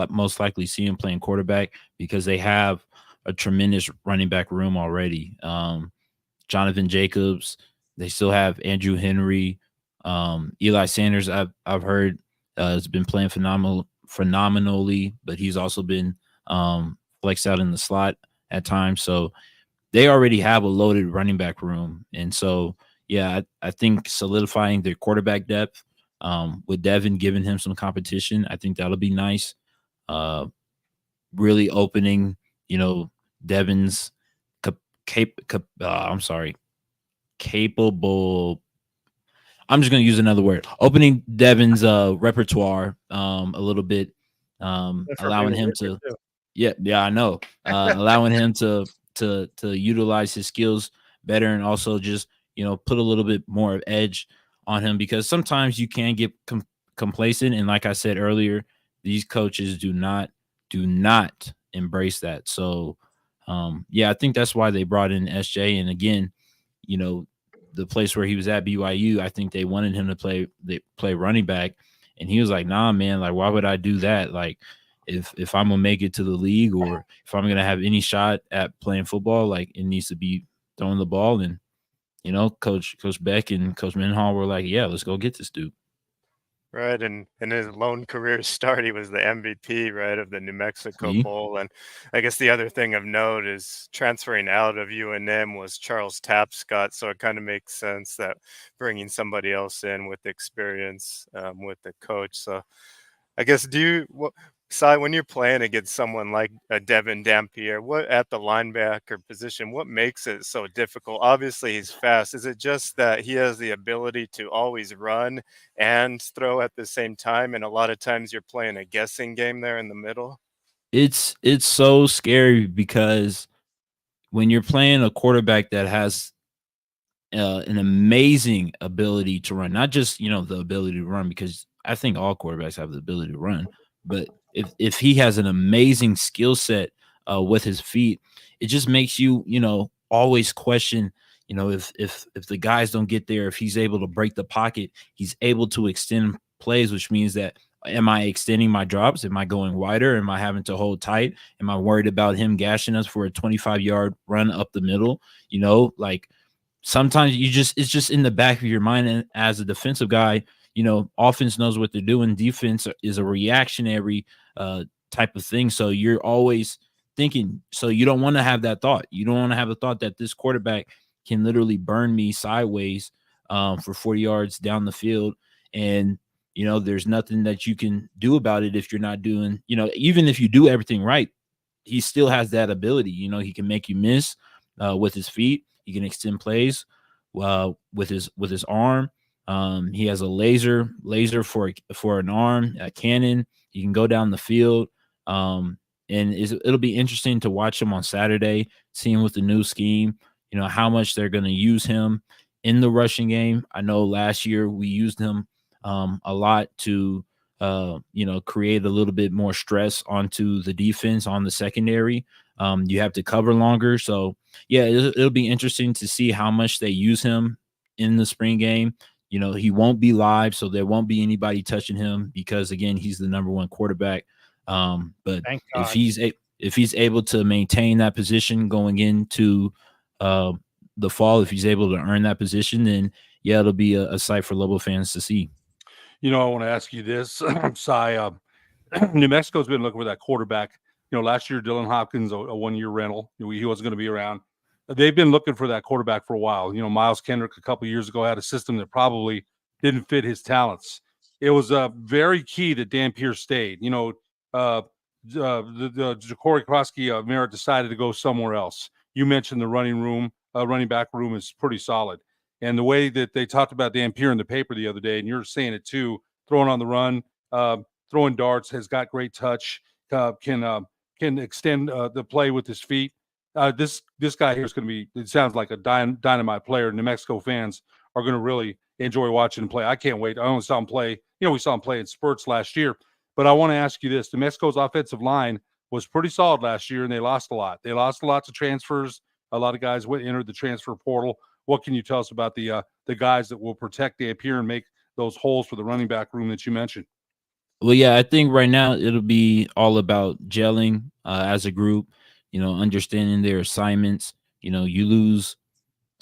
most likely see him playing quarterback, because they have a tremendous running back room already. Jonathan Jacobs, they still have Andrew Henry, Eli Sanders. I've heard has been playing phenomenally, but he's also been flexed out in the slot at times. So they already have a loaded running back room, and so yeah, I think solidifying their quarterback depth with Devin giving him some competition, I think that'll be nice. Really opening, Devin's capable. I'm just going to use another word. Opening Devin's repertoire a little bit, allowing him to. Yeah, I know. Allowing him to utilize his skills better, and also just put a little bit more of edge on him, because sometimes you can get complacent, and like I said earlier, these coaches do not embrace that. So yeah, I think that's why they brought in SJ. And again, the place where he was at, BYU, I think they wanted him to play running back, and he was like, "Nah, man, like why would I do that? Like if I'm gonna make it to the league, or if I'm gonna have any shot at playing football, like it needs to be throwing the ball." And Coach Beck and Coach Mendenhall were like, "Yeah, let's go get this dude." Right, and in his lone career start, he was the MVP, right, of the New Mexico See? Bowl. And I guess the other thing of note is transferring out of UNM was Charles Tapscott, so it kind of makes sense that bringing somebody else in with experience with the coach. So I guess Si, when you're playing against someone like a Devin Dampier, what at the linebacker position, what makes it so difficult? Obviously, he's fast. Is it just that he has the ability to always run and throw at the same time, and a lot of times you're playing a guessing game there in the middle? It's so scary because when you're playing a quarterback that has an amazing ability to run, not just the ability to run, because I think all quarterbacks have the ability to run, but if he has an amazing skill set with his feet, it just makes you always question if the guys don't get there, if he's able to break the pocket, he's able to extend plays, which means that am I extending my drops? Am I going wider? Am I having to hold tight? Am I worried about him gashing us for a 25-yard run up the middle? Like sometimes it's just in the back of your mind. And as a defensive guy, offense knows what they're doing. Defense is a reactionary type of thing. So you're always thinking, so you don't want to have that thought. You don't want to have a thought that this quarterback can literally burn me sideways for 40 yards down the field. And, there's nothing that you can do about it if you're not doing, even if you do everything right, he still has that ability. He can make you miss with his feet. He can extend plays with his arm. He has a laser for an arm, a cannon. He can go down the field. And it'll be interesting to watch him on Saturday, see him with the new scheme, how much they're going to use him in the rushing game. I know last year we used him a lot to, create a little bit more stress onto the defense on the secondary. You have to cover longer. So, yeah, it'll be interesting to see how much they use him in the spring game. He won't be live, so there won't be anybody touching him because, again, he's the number one quarterback. But Thank God. if he's able to maintain that position going into the fall, if he's able to earn that position, then, yeah, it'll be a sight for Lobo fans to see. I want to ask you this, Si. New Mexico's been looking for that quarterback. Last year, Dylan Hopkins, a one-year rental. He wasn't going to be around. They've been looking for that quarterback for a while. Miles Kendrick a couple of years ago had a system that probably didn't fit his talents. It was very key that Dampier stayed. The Ja'Cory Krosky Merritt decided to go somewhere else. You mentioned the running back room is pretty solid. And the way that they talked about Dampier in the paper the other day, and you're saying it too, throwing on the run, throwing darts, has got great touch, can extend the play with his feet. This guy here is going to be, it sounds like a dynamite player. New Mexico fans are going to really enjoy watching him play. I can't wait. I only saw him play. We saw him play in spurts last year. But I want to ask you this. New Mexico's offensive line was pretty solid last year, and they lost a lot. They lost a lot to transfers. A lot of guys entered the transfer portal. What can you tell us about the guys that will protect Dampier and make those holes for the running back room that you mentioned? Well, yeah, I think right now it'll be all about gelling as a group, understanding their assignments. You lose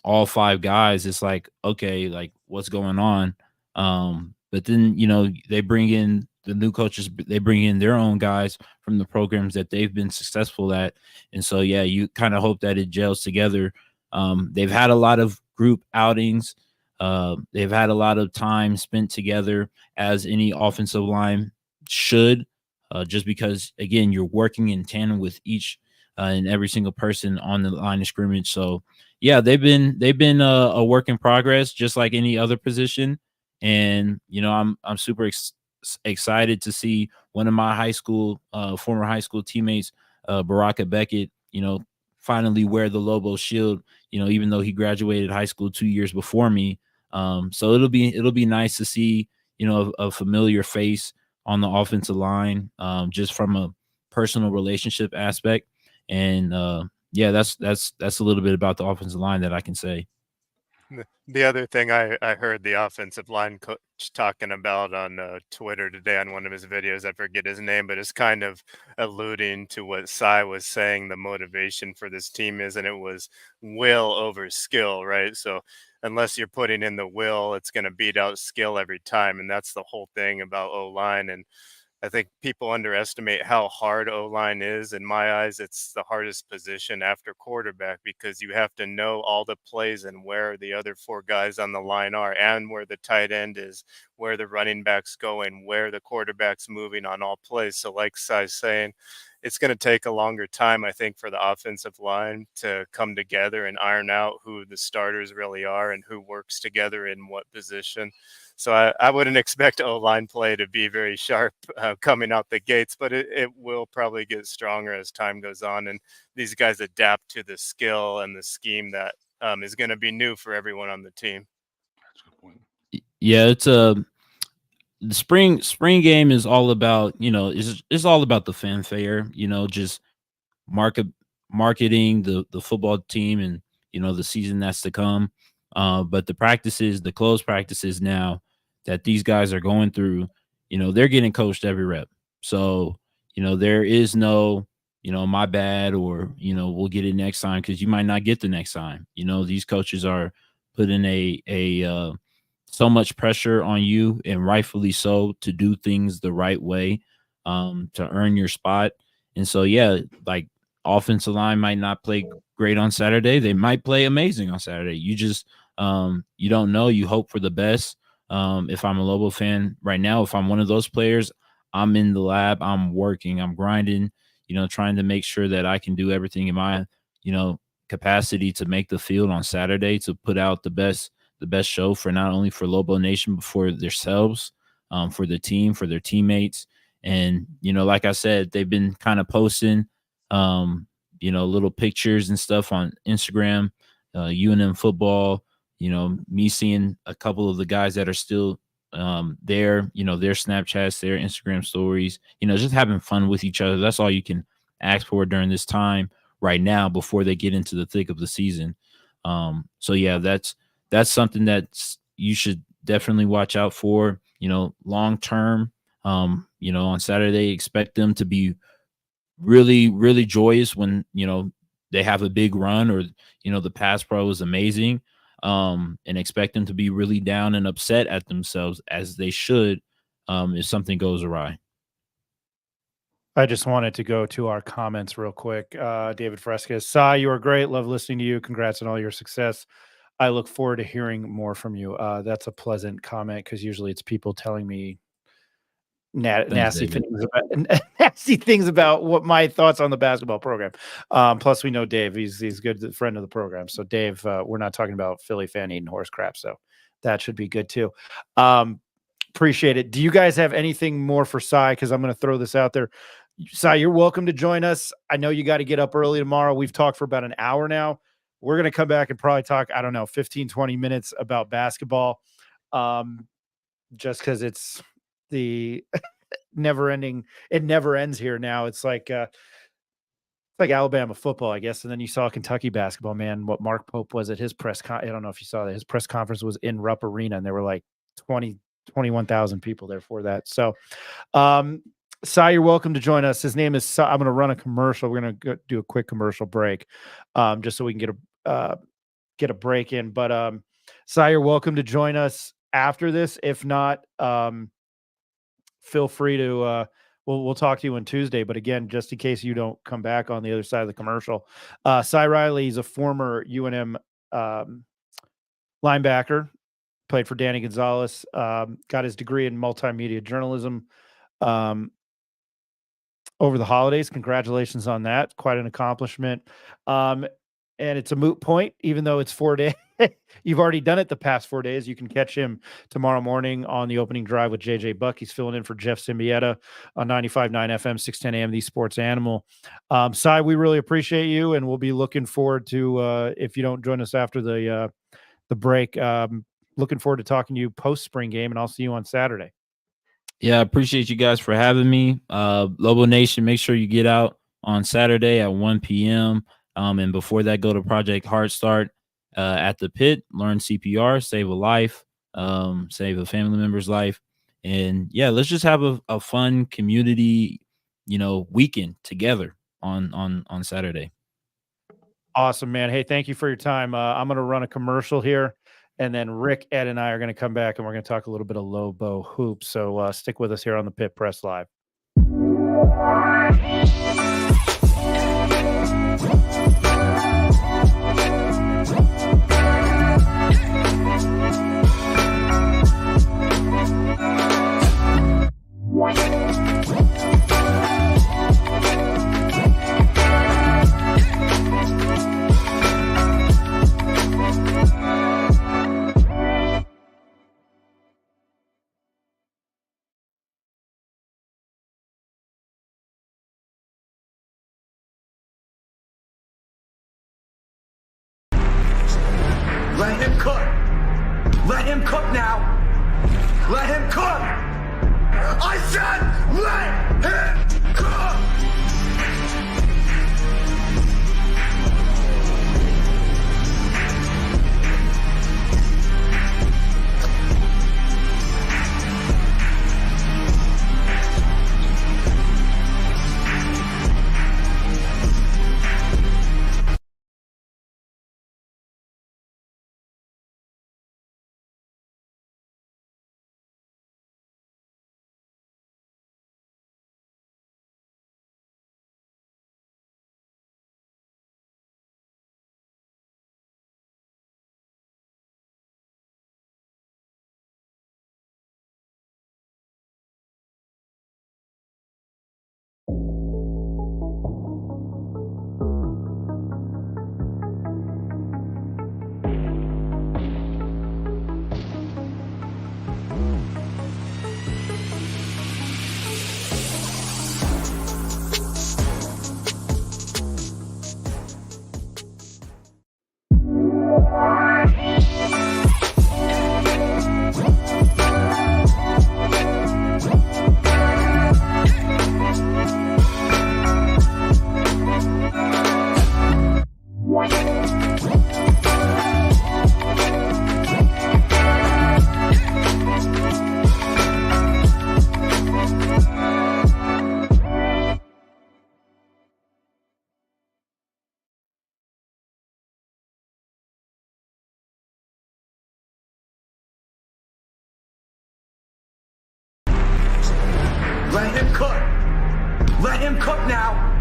all five guys. It's like, okay, like what's going on? But then, they bring in the new coaches. They bring in their own guys from the programs that they've been successful at. And so, yeah, you kind of hope that it gels together. They've had a lot of group outings. They've had a lot of time spent together, as any offensive line should, just because, again, you're working in tandem with each and every single person on the line of scrimmage. So, yeah, they've been a work in progress, just like any other position. And I'm super excited to see one of my former high school teammates, Baraka Beckett, finally wear the Lobo shield, even though he graduated high school 2 years before me. So it'll be nice to see, a familiar face on the offensive line, just from a personal relationship aspect. And yeah, that's a little bit about the offensive line that I can say. The other thing I heard the offensive line coach talking about on Twitter today on one of his videos, I forget his name, but it's kind of alluding to what Cy was saying the motivation for this team is, and it was will over skill, right? So unless you're putting in the will, it's going to beat out skill every time, and that's the whole thing about O-line. And I think people underestimate how hard O-line is. In my eyes, it's the hardest position after quarterback because you have to know all the plays and where the other four guys on the line are and where the tight end is, where the running back's going, where the quarterback's moving on all plays. So like Sai's saying, it's going to take a longer time, I think, for the offensive line to come together and iron out who the starters really are and who works together in what position. So I wouldn't expect O-line play to be very sharp coming out the gates, but it will probably get stronger as time goes on. And these guys adapt to the skill and the scheme that is going to be new for everyone on the team. That's a good point. Yeah, it's the spring game is all about, it's all about the fanfare, just marketing the football team and the season that's to come. But the closed practices now that these guys are going through, they're getting coached every rep. So, there is no, my bad, or, we'll get it next time, because you might not get the next time. These coaches are putting so much pressure on you, and rightfully so, to do things the right way, to earn your spot. And so, yeah, like, offensive line might not play great on Saturday. They might play amazing on Saturday. You just, you don't know. You hope for the best. If I'm a Lobo fan right now, if I'm one of those players, I'm in the lab, I'm working, I'm grinding, trying to make sure that I can do everything in my, capacity to make the field on Saturday, to put out the best show for not only for Lobo Nation, but for themselves, for the team, for their teammates. And, like I said, they've been kind of posting, little pictures and stuff on Instagram, UNM football, me seeing a couple of the guys that are still there, their Snapchats, their Instagram stories, just having fun with each other. That's all you can ask for during this time right now before they get into the thick of the season. So yeah, that's something that you should definitely watch out for, long term. On Saturday, expect them to be really, really joyous when, they have a big run, or, the pass pro is amazing. And expect them to be really down and upset at themselves, as they should, if something goes awry. I just wanted to go to our comments real quick. David Fresquez, Cy, you are great. Love listening to you. Congrats on all your success. I look forward to hearing more from you. That's a pleasant comment, because usually it's people telling me nasty things about what my thoughts on the basketball program. Plus, we know Dave. He's a good friend of the program. So, Dave, we're not talking about Philly fan eating horse crap. So that should be good too. Appreciate it. Do you guys have anything more for Cy? Because I'm going to throw this out there. Cy, you're welcome to join us. I know you got to get up early tomorrow. We've talked for about an hour now. We're going to come back and probably talk, 15-20 minutes about basketball, just because it's the never ends here now. It's like Alabama football, I guess. And then you saw Kentucky basketball, man. What Mark Pope was at his I don't know if you saw that. His press conference was in Rupp Arena, and there were like 21,000 people there for that. So, Cy, you're welcome to join us. His name is Cy. I'm going to run a commercial. We're going to do a quick commercial break, just so we can get a break in. But Cy, you're welcome to join us after this. If not, feel free to. We'll talk to you on Tuesday. But again, just in case you don't come back on the other side of the commercial, Cy Riley is a former UNM linebacker. Played for Danny Gonzalez. Got his degree in multimedia journalism over the holidays. Congratulations on that. Quite an accomplishment. And it's a moot point, even though it's 4 days. You've already done it the past 4 days. You can catch him tomorrow morning on the opening drive with JJ Buck. He's filling in for Jeff Symbieta on 95.9 FM, 610 AM, the Sports Animal. Cy, we really appreciate you, and we'll be looking forward to, if you don't join us after the break, looking forward to talking to you post spring game, and I'll see you on Saturday. Yeah, I appreciate you guys for having me. Lobo Nation, make sure you get out on Saturday at 1 p.m. And before that, go to Project Hard Start at the pit, learn CPR, save a life, save a family member's life. And yeah, let's just have a fun community, weekend together on Saturday. Awesome, man. Hey, thank you for your time. I'm going to run a commercial here, and then Rick, Ed, and I are going to come back, and we're going to talk a little bit of Lobo hoops. So stick with us here on the Pit Press Live. Let him cook. Let him cook now. Let him cook. I said let him cook. Let him cook. Let him cook now.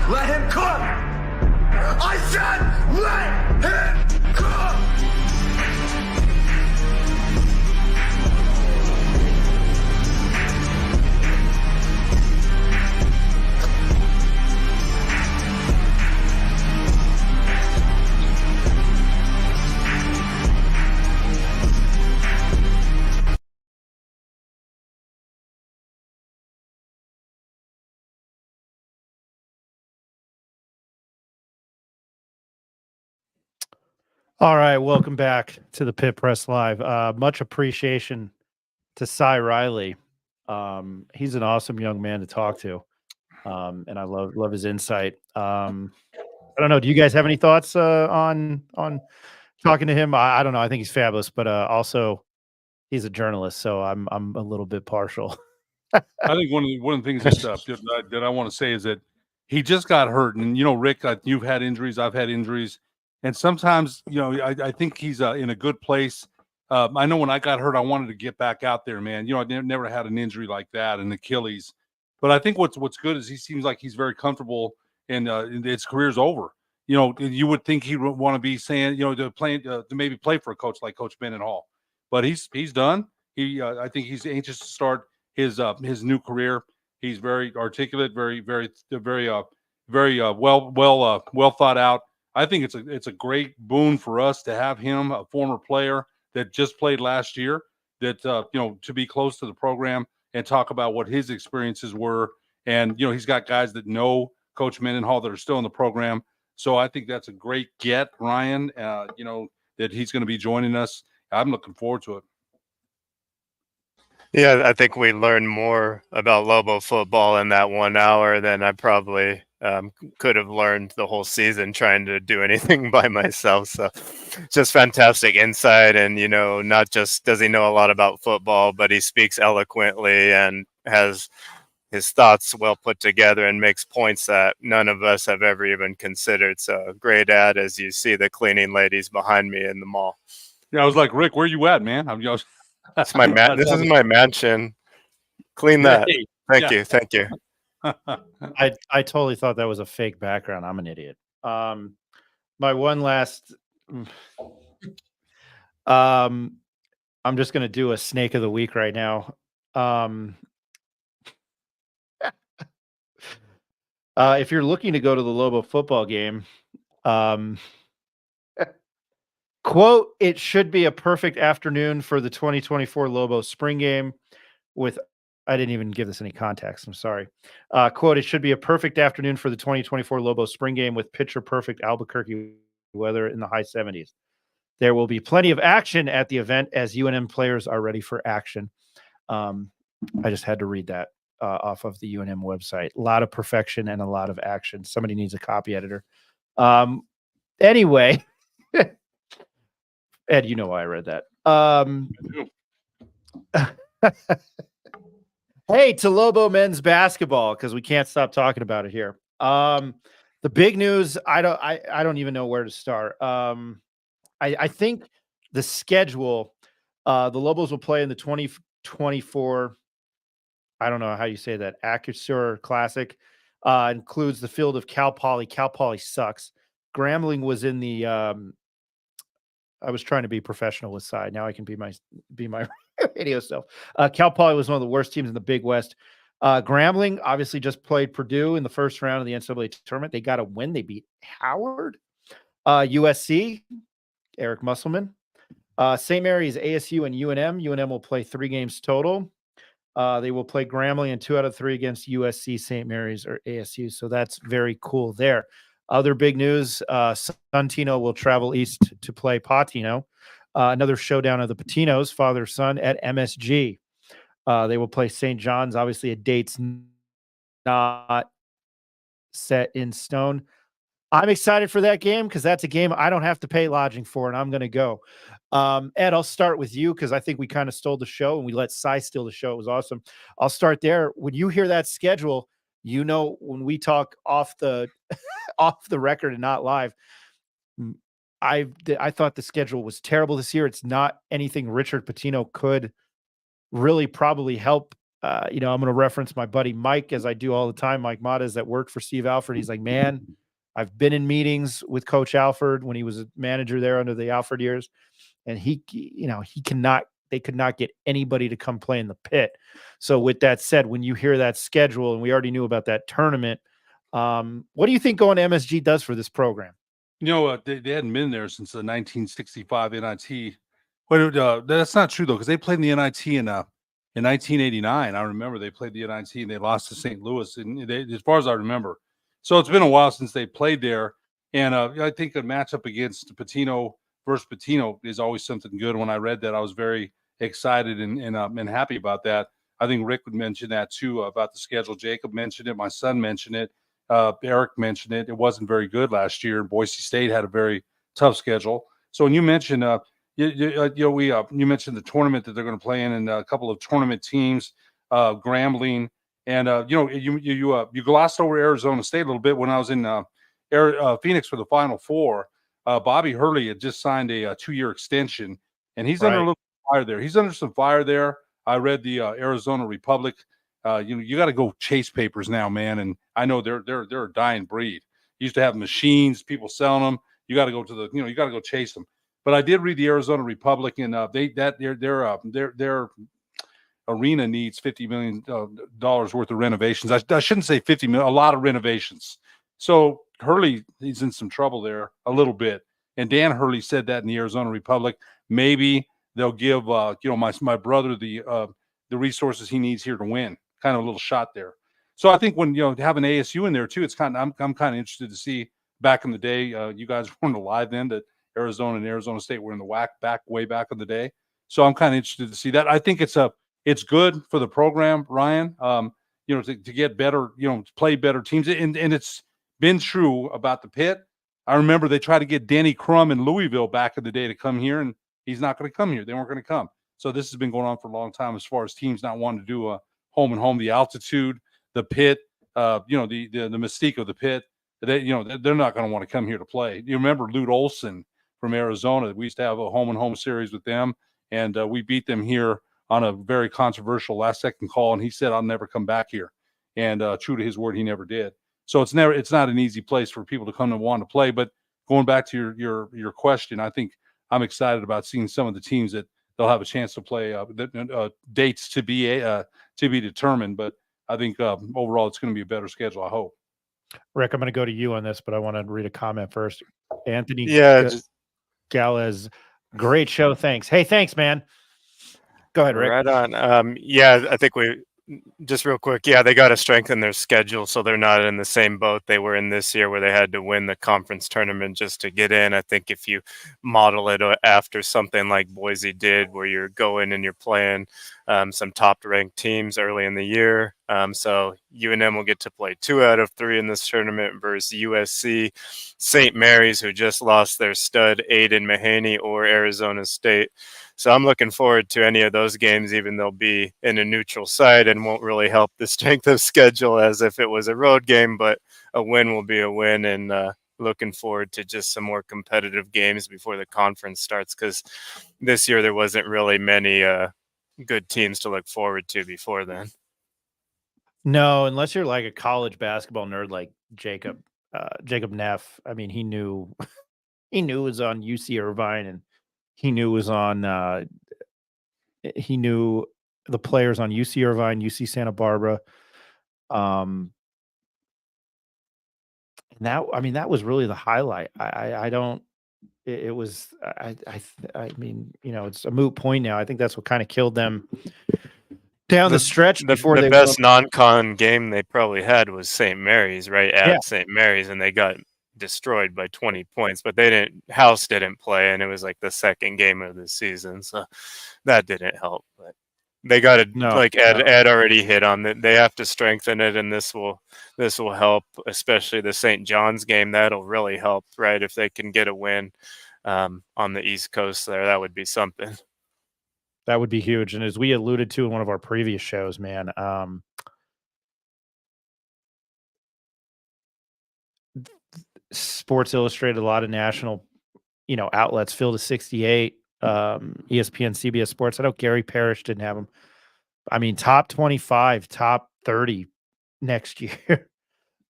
Let him cook. I said let him cook. All right, welcome back to the Pit Press Live. Much appreciation to Cy Riley. He's an awesome young man to talk to, and I love his insight. I don't know. Do you guys have any thoughts on talking to him? I don't know. I think he's fabulous, but also he's a journalist, so I'm a little bit partial. I think one of the things that I want to say is that he just got hurt, and Rick, you've had injuries, I've had injuries, and sometimes I think he's in a good place. I know when I got hurt, I wanted to get back out there, man. I never had an injury like that, an Achilles. But I think what's good is he seems like he's very comfortable, and his career's over. You would think he would want to be saying, to maybe play for a coach like Coach Mendenhall, but he's done. I think he's anxious to start his new career. He's very articulate, very well thought out. I think it's a great boon for us to have him, a former player that just played last year, that to be close to the program and talk about what his experiences were. And he's got guys that know Coach Mendenhall that are still in the program. So I think that's a great get, Ryan. That he's going to be joining us. I'm looking forward to it. Yeah, I think we learned more about Lobo football in that 1 hour than I probably could have learned the whole season trying to do anything by myself. So just fantastic insight. And, not just does he know a lot about football, but he speaks eloquently and has his thoughts well put together and makes points that none of us have ever even considered. So great ad as you see the cleaning ladies behind me in the mall. Yeah, I was like, Rick, where you at, man? It's my this is my mansion. Clean that. Hey, Thank you. Thank you. I totally thought that was a fake background. I'm an idiot. My one last I'm just gonna do a snake of the week right now. If you're looking to go to the Lobo football game, quote, it should be a perfect afternoon for the 2024 Lobo spring game with, I didn't even give this any context. I'm sorry. Quote, it should be a perfect afternoon for the 2024 Lobo spring game with picture perfect Albuquerque weather in the high 70s. There will be plenty of action at the event as UNM players are ready for action. I just had to read that off of the UNM website. A lot of perfection and a lot of action. Somebody needs a copy editor. Anyway, Ed, you know why I read that. Hey, to Lobo men's basketball, because we can't stop talking about it here. The big news, I don't even know where to start. I think the schedule, the Lobos will play in the 2024, I don't know how you say that, Acrisure Classic, includes the field of Cal Poly. Cal Poly sucks. Grambling was in the I was trying to be professional with side. Now I can be my radio self. Cal Poly was one of the worst teams in the Big West. Grambling obviously just played Purdue in the first round of the NCAA tournament. They got a win. They beat Howard. USC, Eric Musselman. St. Mary's, ASU, and UNM. UNM will play 3 games total. They will play Grambling in 2 out of 3 against USC, St. Mary's, or ASU. So that's very cool there. Other big news, Santino will travel east to play Patino. Another showdown of the Patinos, father-son, at MSG. They will play St. John's. Obviously, a date's not set in stone. I'm excited for that game because that's a game I don't have to pay lodging for, and I'm going to go. Ed, I'll start with you because I think we kind of stole the show and we let Cy steal the show. It was awesome. I'll start there. When you hear that schedule, when we talk off the off the record and not live, I thought the schedule was terrible this year. It's not anything Richard Patino could really probably help. I'm going to reference my buddy Mike, as I do all the time, Mike Matas, that worked for Steve Alford. He's like, man, I've been in meetings with Coach Alford when he was a manager there under the Alford years, and they could not get anybody to come play in the pit. So with that said, when you hear that schedule, and we already knew about that tournament, what do you think going to MSG does for this program? They hadn't been there since the 1965 NIT. Well, that's not true though, because they played in the NIT in 1989. I remember they played the NIT and they lost to St. Louis, and as far as I remember. So it's been a while since they played there, and I think a matchup against Patino versus Patino is always something good. When I read that, I was very excited and happy about that. I think Rick would mention that too about the schedule. Jacob mentioned it. My son mentioned it. Eric mentioned it. It wasn't very good last year. Boise State had a very tough schedule. So when you mentioned, you mentioned the tournament that they're going to play in, and a couple of tournament teams, Grambling, and you glossed over Arizona State a little bit when I was in Phoenix for the Final Four. Bobby Hurley had just signed a 2-year extension, and he's under a little fire there. He's under some fire there. I read the Arizona Republic. You got to go chase papers now, man. And I know they're a dying breed. Used to have machines, people selling them. You got to go to you got to go chase them. But I did read the Arizona Republic, and their arena needs $50 million worth of renovations. I shouldn't say 50 million, a lot of renovations. So Hurley, he's in some trouble there a little bit. And Dan Hurley said that in the Arizona Republic. Maybe they'll give my brother the resources he needs here to win. Kind of a little shot there. So I think when have an ASU in there too, it's I'm kind of interested to see. Back in the day, you guys weren't alive then, that Arizona and Arizona State were in the WAC way back in the day. So I'm kind of interested to see that. I think it's good for the program, Ryan. To get better, to play better teams, and it's been true about the pit. I remember they tried to get Danny Crum in Louisville back in the day to come here, and he's not going to come here. They weren't going to come. So this has been going on for a long time as far as teams not wanting to do a home and home, the altitude, the pit, the mystique of the pit. They're not going to want to come here to play. You remember Lute Olson from Arizona? We used to have a home and home series with them, and we beat them here on a very controversial last second call. And he said, "I'll never come back here." And true to his word, he never did. So it's not an easy place for people to come and want to play. But going back to your question, I think I'm excited about seeing some of the teams that they'll have a chance to play. Dates to be determined, but I think overall it's going to be a better schedule. I hope. Rick, I'm going to go to you on this, but I want to read a comment first. Anthony Galez, great show. Thanks. Hey, thanks, man. Go ahead, Rick. Right on. I think just real quick. Yeah, they got to strengthen their schedule so they're not in the same boat they were in this year where they had to win the conference tournament just to get in. I think if you model it after something like Boise did, where you're going and you're playing some top-ranked teams early in the year. So UNM will get to play 2 out of 3 in this tournament versus USC, St. Mary's, who just lost their stud Aiden Mahaney, or Arizona State. So I'm looking forward to any of those games, even they'll be in a neutral site and won't really help the strength of schedule as if it was a road game, but a win will be a win. And looking forward to just some more competitive games before the conference starts, because this year there wasn't really many good teams to look forward to before then. No, unless you're like a college basketball nerd like Jacob Neff. I mean, he knew it was on UC Irvine, and he knew it was on he knew the players on UC Irvine, UC Santa Barbara. And that was really the highlight. I mean, it's a moot point now. I think that's what kind of killed them down the stretch before the best non-con game they probably had was St. Mary's, right at St. Mary's, and they got destroyed by 20 points, but House didn't play, and it was like the second game of the season, so that didn't help. But they got to, Ed already hit on that, they have to strengthen it, and this will help, especially the St. John's game. That'll really help, right? If they can get a win on the East Coast there, that would be something. That would be huge. And as we alluded to in one of our previous shows, man, Sports Illustrated, a lot of national, outlets, Field of 68, ESPN, CBS Sports. I know Gary Parrish didn't have them. I mean, top 25, top 30 next year.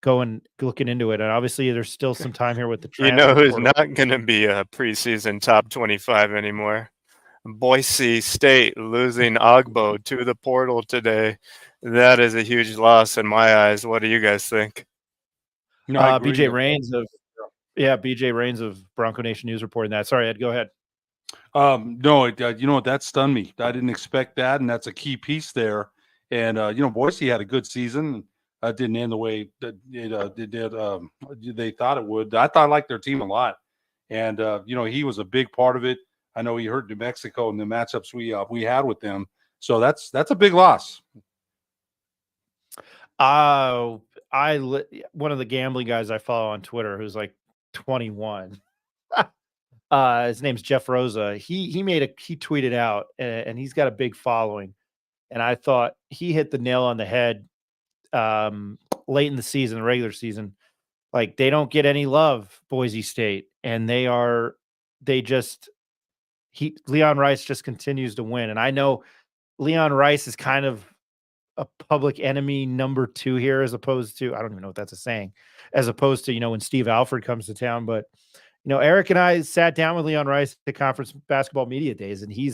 Looking into it, and obviously there's still some time here with the transfer who's portal. Not going to be a preseason top 25 anymore? Boise State losing Ogbo to the portal today. That is a huge loss in my eyes. What do you guys think? No, BJ Rains of Bronco Nation News reporting that. Sorry, Ed, go ahead. No, that stunned me. I didn't expect that, and that's a key piece there. And Boise had a good season. Didn't end the way that they thought it would. I liked their team a lot, and he was a big part of it. I know he hurt New Mexico in the matchups we had with them, so that's a big loss. One of the gambling guys I follow on Twitter, who's like 21. His name's Jeff Rosa. He tweeted out, and he's got a big following. And I thought he hit the nail on the head late in the season, the regular season. Like, they don't get any love, Boise State, and Leon Rice just continues to win. And I know Leon Rice is kind of a public enemy number 2 here, as opposed to, I don't even know what that's a saying, as opposed to, when Steve Alford comes to town. But, Eric and I sat down with Leon Rice at Conference Basketball Media Days, and he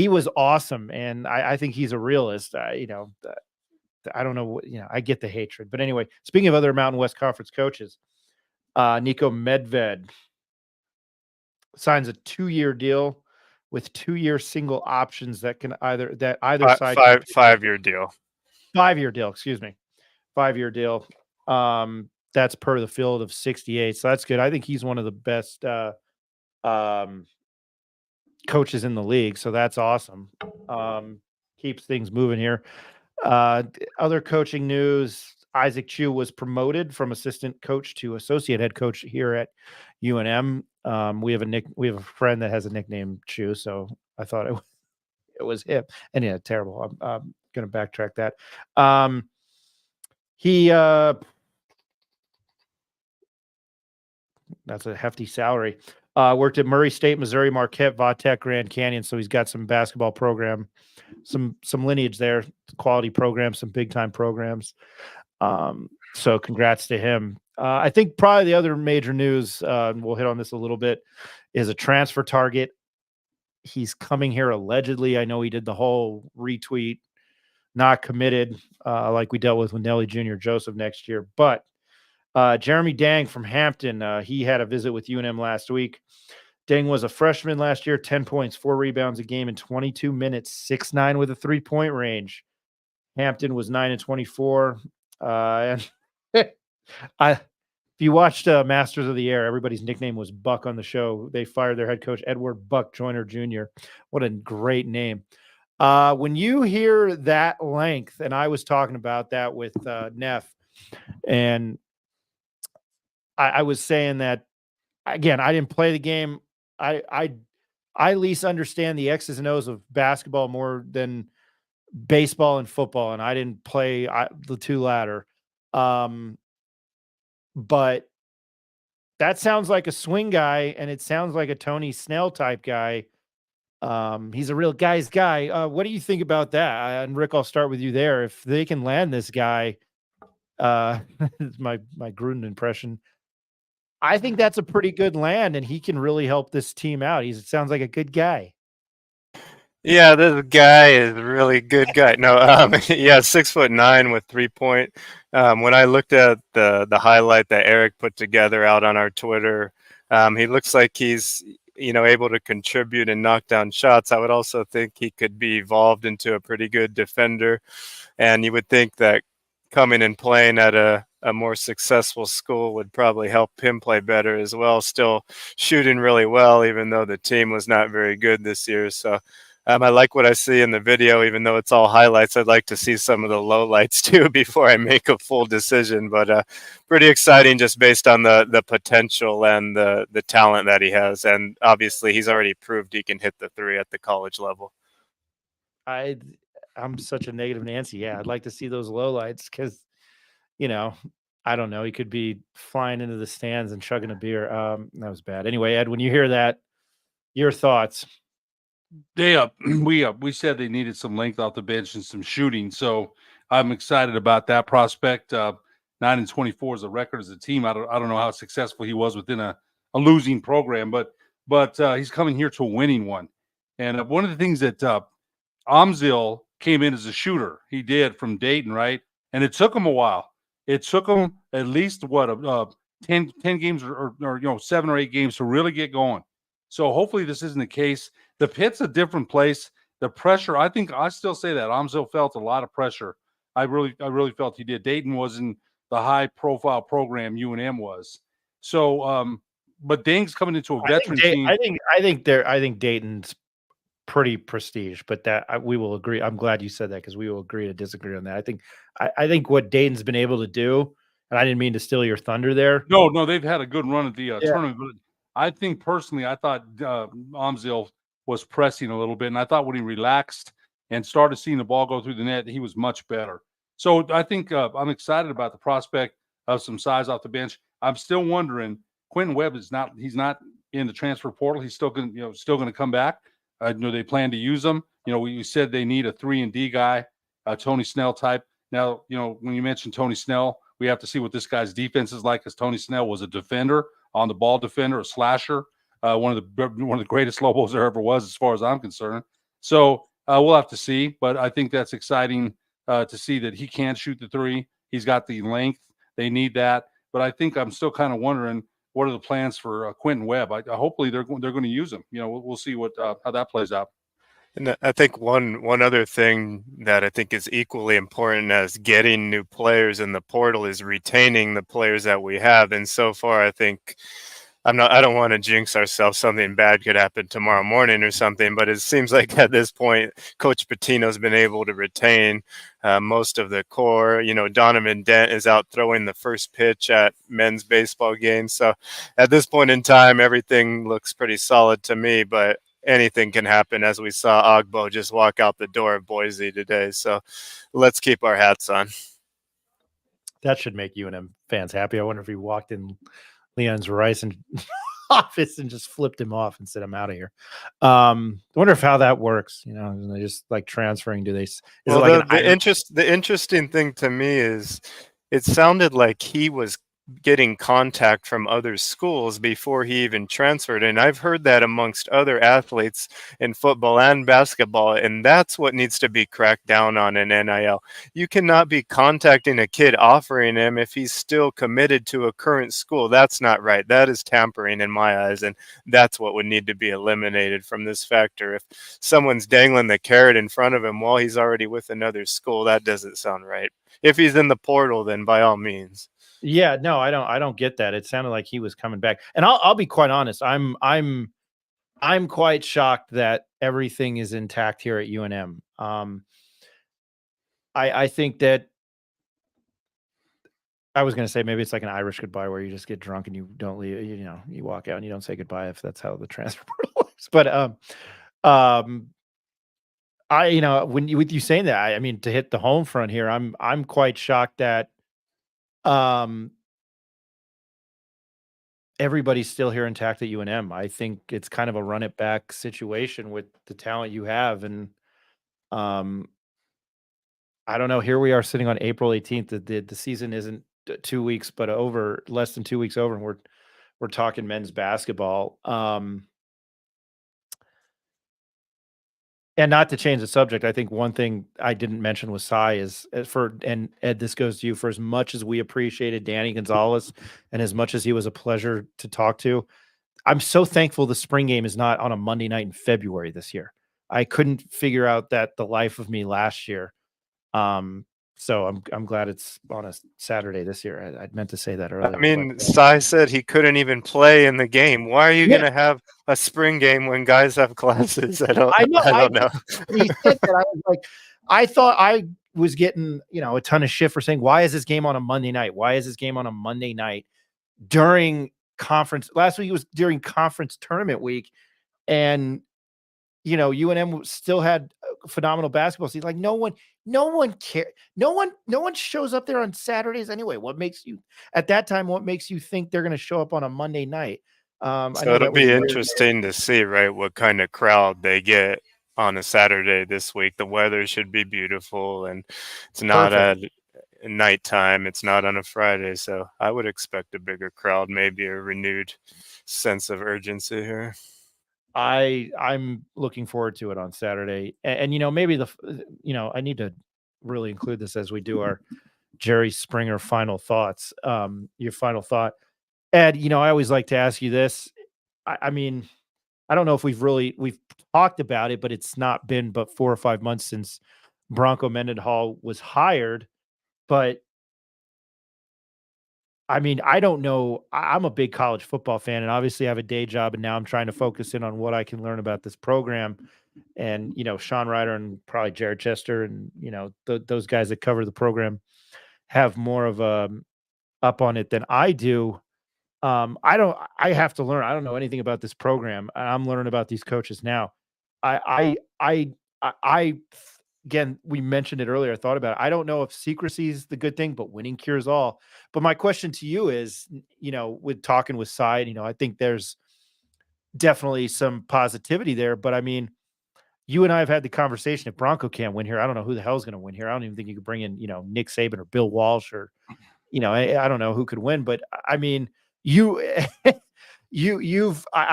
was awesome. And I think he's a realist. I don't know what, I get the hatred. But anyway, speaking of other Mountain West Conference coaches, Nico Medved signs a 2-year deal with 2-year single options that can either side. 5-year deal. 5-year deal, excuse me. 5-year deal. That's per the Field of 68. So that's good. I think he's one of the best coaches in the league. So that's awesome. Keeps things moving here. Other coaching news. Isaac Chu was promoted from assistant coach to associate head coach here at UNM. We have a friend that has a nickname Chu, so I thought it was him. And yeah, terrible. I'm going to backtrack that. He that's a hefty salary. Worked at Murray State, Missouri, Marquette, Vatech, Grand Canyon. So he's got some basketball program, some lineage there, quality programs, some big time programs. So congrats to him. I think probably the other major news, we'll hit on this a little bit, is a transfer target. He's coming here allegedly. I know he did the whole retweet, not committed, like we dealt with Nelly Jr. Joseph next year. But Jeremy Dang from Hampton, he had a visit with UNM last week. Dang was a freshman last year, 10 points, 4 rebounds a game in 22 minutes, 6'9" with a 3-point range. Hampton was 9-24. And if you watched Masters of the Air, everybody's nickname was Buck on the show. They fired their head coach, Edward Buck Joyner Jr. What a great name. When you hear that length, and I was talking about that with Neff, and I was saying that, again, I didn't play the game. I at least understand the X's and O's of basketball more than baseball and football, and I didn't play the two latter. But that sounds like a swing guy, and it sounds like a Tony Snell type guy. He's a real guy's guy. What do you think about that? And Rick, I'll start with you there. If they can land this guy, it's my Gruden impression. I think that's a pretty good land, and he can really help this team out. It sounds like a good guy. Yeah, this guy is a really good guy. No, yeah, 6'9" with 3-point. When I looked at the highlight that Eric put together out on our Twitter, he looks like he's able to contribute and knock down shots. I would also think he could be evolved into a pretty good defender, and you would think that coming and playing at a more successful school would probably help him play better as well. Still shooting really well, even though the team was not very good this year. So I like what I see in the video, even though it's all highlights. I'd like to see some of the lowlights too before I make a full decision. But pretty exciting just based on the potential and the talent that he has. And obviously he's already proved he can hit the three at the college level. I'm such a negative Nancy. Yeah, I'd like to see those lowlights because, I don't know. He could be flying into the stands and chugging a beer. That was bad. Anyway, Ed, when you hear that, your thoughts? We said they needed some length off the bench and some shooting. So I'm excited about that prospect. 9-24 is a record as a team. I don't know how successful he was within a losing program, but he's coming here to a winning one. And one of the things that Amzil came in as a shooter. He did from Dayton, right? And it took him a while. It took him at least 10 games or 7 or 8 games to really get going. So hopefully this isn't the case. The pit's a different place. The pressure, I still say that Amzil felt a lot of pressure. I really felt he did. Dayton wasn't the high profile program UNM was. So, but Dang's coming into a veteran team. I think Dayton's pretty prestige, but that we will agree. I'm glad you said that because we will agree to disagree on that. I think what Dayton's been able to do, and I didn't mean to steal your thunder there. No, they've had a good run at the tournament. But I think personally, I thought Amzil was pressing a little bit, and I thought when he relaxed and started seeing the ball go through the net, he was much better. So I think I'm excited about the prospect of some size off the bench. I'm still wondering. Quentin Webb he's not in the transfer portal. He's still going to come back. They plan to use him. We said they need a 3-and-D guy, a Tony Snell type. Now, when you mentioned Tony Snell, we have to see what this guy's defense is like, because Tony Snell was a defender, on the ball defender, a slasher, one of the greatest Lobos there ever was, as far as I'm concerned. So we'll have to see, but I think that's exciting to see that he can shoot the three. He's got the length; they need that. But I think I'm still kind of wondering, what are the plans for Quentin Webb? Hopefully they're going to use him. We'll see how that plays out. And I think one other thing that I think is equally important as getting new players in the portal is retaining the players that we have. And so far, I think I don't want to jinx ourselves. Something bad could happen tomorrow morning or something, but it seems like at this point, Coach Pitino's been able to retain most of the core. You know, Donovan Dent is out throwing the first pitch at men's baseball games. So at this point in time, everything looks pretty solid to me, but anything can happen, as we saw Ogbo just walk out the door of Boise today. So let's keep our hats on. That should make UNM fans happy. I wonder if he walked in Leon's Rison office and just flipped him off and said, "I'm out of here." I wonder if how that works. You know, they just like transferring. Do they? Is Well, it like the interesting thing to me is it sounded like he was getting contact from other schools before he even transferred. And I've heard that amongst other athletes in football and basketball. And that's what needs to be cracked down on in NIL. You cannot be contacting a kid offering him if he's still committed to a current school. That's not right. That is tampering in my eyes. And that's what would need to be eliminated from this factor. If someone's dangling the carrot in front of him while he's already with another school, that doesn't sound right. If he's in the portal, then by all means. Yeah, no, I don't get that. It sounded like he was coming back. And I'll be quite honest. I'm quite shocked that everything is intact here at UNM. I think that I was going to say maybe it's like an Irish goodbye where you just get drunk and you don't leave, you know, you walk out and you don't say goodbye if that's how the transfer portal works. But I, you know, with you saying that, I mean, to hit the home front here, I'm quite shocked that everybody's still here intact at UNM. I think it's kind of a run it back situation with the talent you have. And I don't know, here we are sitting on April 18th. The season isn't 2 weeks, but over less than 2 weeks over. And we're talking men's basketball. And not to change the subject, I think one thing I didn't mention was Cy is and Ed, this goes to you. For as much as we appreciated Danny Gonzalez and as much as he was a pleasure to talk to, I'm so thankful the spring game is not on a Monday night in February this year. I couldn't figure out that the life of me last year. So I'm glad it's on a Saturday this year. I meant to say that earlier. I mean, Cy said he couldn't even play in the game. Why are you going to have a spring game when guys have classes? I don't know. He said that. I was like, I thought I was getting, you know, a ton of shit for saying, why is this game on a Monday night? Why is this game on a Monday night during conference? Last week it was during conference tournament week. And, you know, UNM still had phenomenal basketball season. Like no one cares. No one shows up there on Saturdays anyway. What makes you think they're going to show up on a Monday night? So it'll be interesting to see, right, what kind of crowd they get on a Saturday this week. The weather should be beautiful, and it's not at nighttime. It's not on a Friday, so I would expect a bigger crowd, maybe a renewed sense of urgency here. I'm looking forward to it on Saturday. And you know, maybe I need to really include this as we do our Jerry Springer final thoughts. Your final thought, Ed, you know, I always like to ask you this. I mean, I don't know if we've talked about it, but it's not been but 4 or 5 months since Bronco Mendenhall was hired. But I mean, I don't know. I'm a big college football fan, and obviously I have a day job, and now I'm trying to focus in on what I can learn about this program. And, you know, Sean Ryder and probably Jared Chester and, you know, those guys that cover the program have more of a up on it than I do. I have to learn. I don't know anything about this program. I'm learning about these coaches now. I again, we mentioned it earlier. I thought about it. I don't know if secrecy is the good thing, but winning cures all. But my question to you is, you know, with talking with Cy, you know, I think there's definitely some positivity there. But I mean, you and I have had the conversation. If Bronco can't win here, I don't know who the hell's going to win here. I don't even think you could bring in, you know, Nick Saban or Bill Walsh or, you know, I don't know who could win. But I mean, I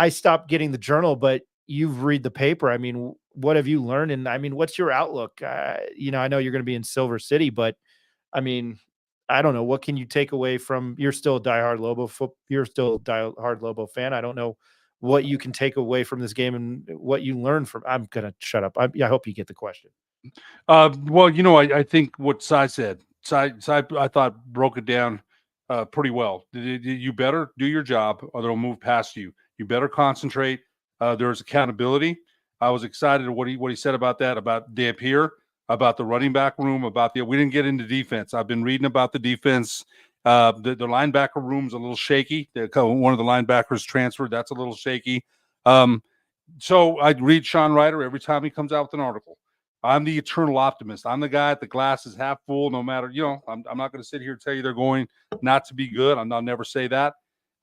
stopped getting the Journal, but you've read the paper. I mean, what have you learned? And I mean, what's your outlook? You know, I know you're going to be in Silver City, but I mean, I don't know. What can you take away from? You're still a diehard Lobo fan. I don't know what you can take away from this game and what you learned from. I'm gonna shut up. I hope you get the question. Well, you know, I think what Cy said. Cy, I thought broke it down pretty well. You better do your job or they'll move past you. You better concentrate. There's accountability. I was excited at what he said about that, about Dampier, about the running back room, we didn't get into defense. I've been reading about the defense. The linebacker room's a little shaky. One of the linebackers transferred. That's a little shaky. So I read Sean Ryder every time he comes out with an article. I'm the eternal optimist. I'm the guy at the glass is half full, no matter, I'm not going to sit here and tell you they're going not to be good. I'll never say that.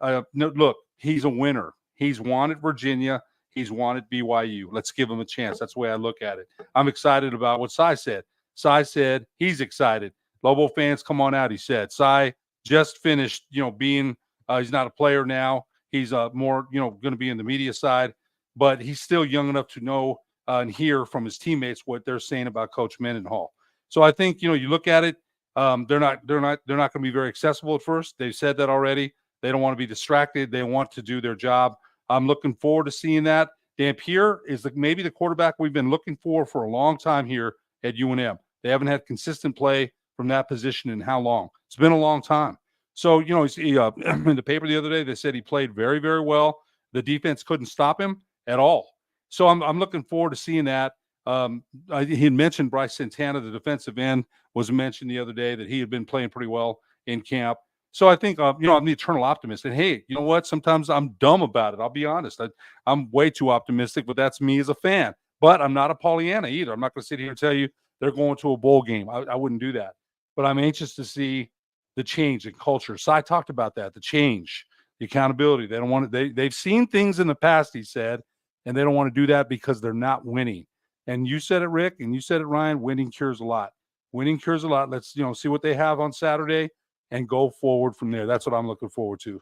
No, look, he's a winner. He's won at Virginia. He's won at BYU. Let's give him a chance. That's the way I look at it. I'm excited about what Cy said. Cy said he's excited. Lobo fans, come on out, he said. Cy just finished, being he's not a player now. He's more, going to be in the media side, but he's still young enough to know and hear from his teammates what they're saying about Coach Mendenhall. So I think, you look at it, they're not going to be very accessible at first. They've said that already. They don't want to be distracted. They want to do their job. I'm looking forward to seeing that. Dampier is maybe the quarterback we've been looking for a long time here at UNM. They haven't had consistent play from that position in how long? It's been a long time. So, in the paper the other day, they said he played very, very well. The defense couldn't stop him at all. So I'm looking forward to seeing that. He had mentioned Bryce Santana, the defensive end, was mentioned the other day that he had been playing pretty well in camp. So I think, I'm the eternal optimist. And, hey, you know what? Sometimes I'm dumb about it. I'll be honest. I'm way too optimistic, but that's me as a fan. But I'm not a Pollyanna either. I'm not going to sit here and tell you they're going to a bowl game. I wouldn't do that. But I'm anxious to see the change in culture. Cy talked about that, the change, the accountability. They don't want to, they've seen things in the past, he said, and they don't want to do that because they're not winning. And you said it, Rick, and you said it, Ryan, winning cures a lot. Winning cures a lot. Let's, see what they have on Saturday and go forward from there. That's what I'm looking forward to.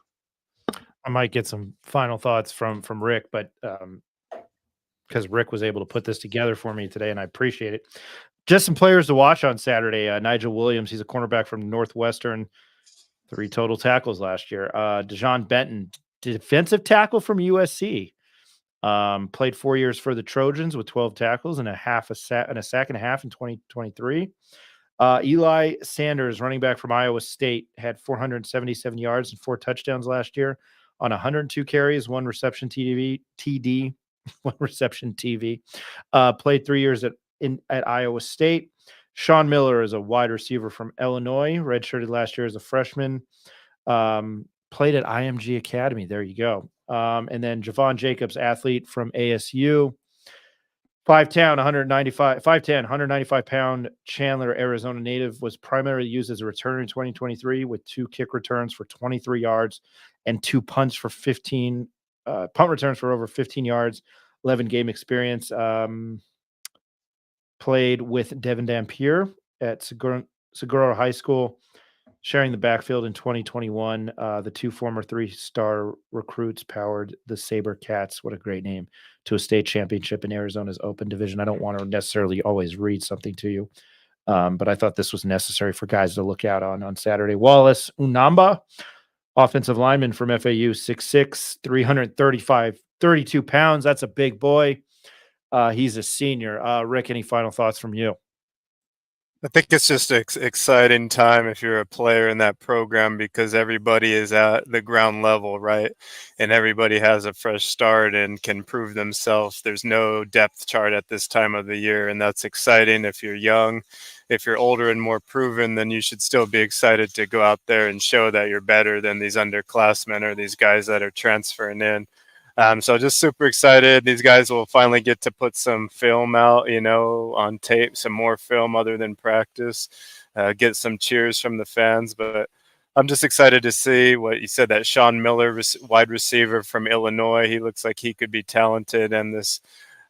I might get some final thoughts from Rick, but because Rick was able to put this together for me today, and I appreciate it. Just some players to watch on Saturday. Nigel Williams, he's a cornerback from Northwestern, 3 total tackles last year. Dejon Benton, defensive tackle from USC, played 4 years for the Trojans with 12 tackles and a sack and a half in 2023. Eli Sanders, running back from Iowa State, had 477 yards and 4 touchdowns last year on 102 carries, 1 reception TD, 1 reception TV. Played 3 years at Iowa State. Sean Miller is a wide receiver from Illinois, redshirted last year as a freshman. Played at IMG Academy. There you go. And then Javon Jacobs, athlete from ASU. 5'10", 195-pound Chandler, Arizona native, was primarily used as a returner in 2023 with 2 kick returns for 23 yards and 2 punts for 15 punt returns for over 15 yards, 11 game experience. Played with Devin Dampier at Segura High School, sharing the backfield in 2021. The 2 former 3-star recruits powered the Saber Cats, what a great name, to a state championship in Arizona's open division. I don't want to necessarily always read something to you, but I thought this was necessary for guys to look out on Saturday. Wallace Unamba, offensive lineman from FAU, 6'6", 32 pounds. That's a big boy. He's a senior. Rick, any final thoughts from you? I think it's just an exciting time if you're a player in that program because everybody is at the ground level, right? And everybody has a fresh start and can prove themselves. There's no depth chart at this time of the year, and that's exciting if you're young. If you're older and more proven, then you should still be excited to go out there and show that you're better than these underclassmen or these guys that are transferring in. So just super excited. These guys will finally get to put some film out, on tape, some more film other than practice, get some cheers from the fans. But I'm just excited to see what you said, that Sean Miller, wide receiver from Illinois. He looks like he could be talented. And this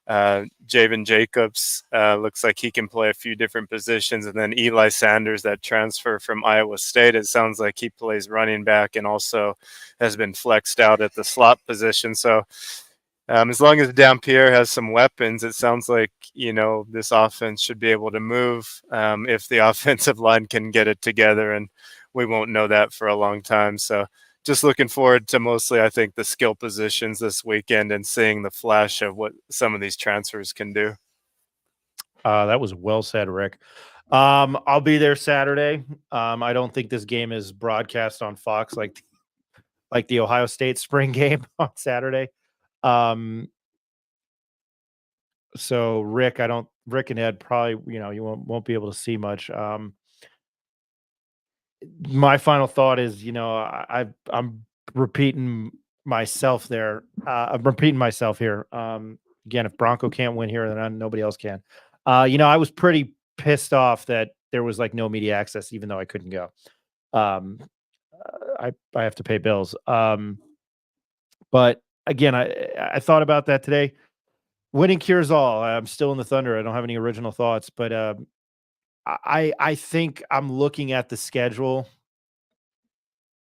Javon Jacobs looks like he can play a few different positions. And then Eli Sanders, that transfer from Iowa State, it sounds like he plays running back and also has been flexed out at the slot position. So as long as Dampier has some weapons, it sounds like, this offense should be able to move if the offensive line can get it together. And we won't know that for a long time. So just looking forward to mostly, I think, the skill positions this weekend and seeing the flash of what some of these transfers can do. That was well said, Rick. I'll be there Saturday. I don't think this game is broadcast on Fox like the Ohio State spring game on Saturday. So Rick and Ed probably, you won't be able to see much. My final thought is, I'm repeating myself there. I'm repeating myself here. Again, if Bronco can't win here, then nobody else can. I was pretty pissed off that there was like no media access, even though I couldn't go. I have to pay bills. But again, I thought about that today. Winning cures all. I'm still in the Thunder. I don't have any original thoughts, but I think I'm looking at the schedule.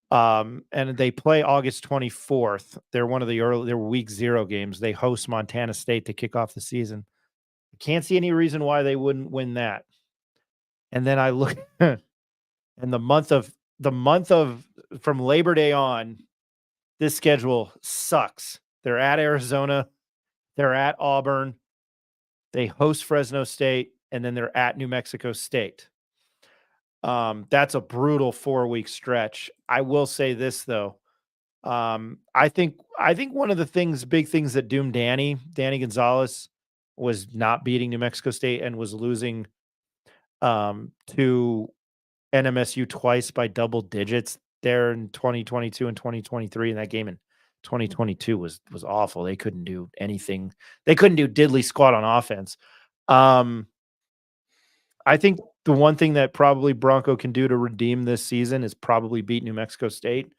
And they play August 24th. They're one of their week 0 games. They host Montana State to kick off the season. I can't see any reason why they wouldn't win that. And then I look and the month of from Labor Day on, this schedule sucks. They're at Arizona, they're at Auburn, they host Fresno State, and then they're at New Mexico State. That's a brutal 4-week stretch. I will say this though. I think one of the big things that doomed Danny Gonzalez was not beating New Mexico State and was losing to NMSU twice by double digits there in 2022 and 2023. And that game in 2022 was awful. They couldn't do anything. They couldn't do diddly squat on offense. I think the one thing that probably Bronco can do to redeem this season is probably beat New Mexico State.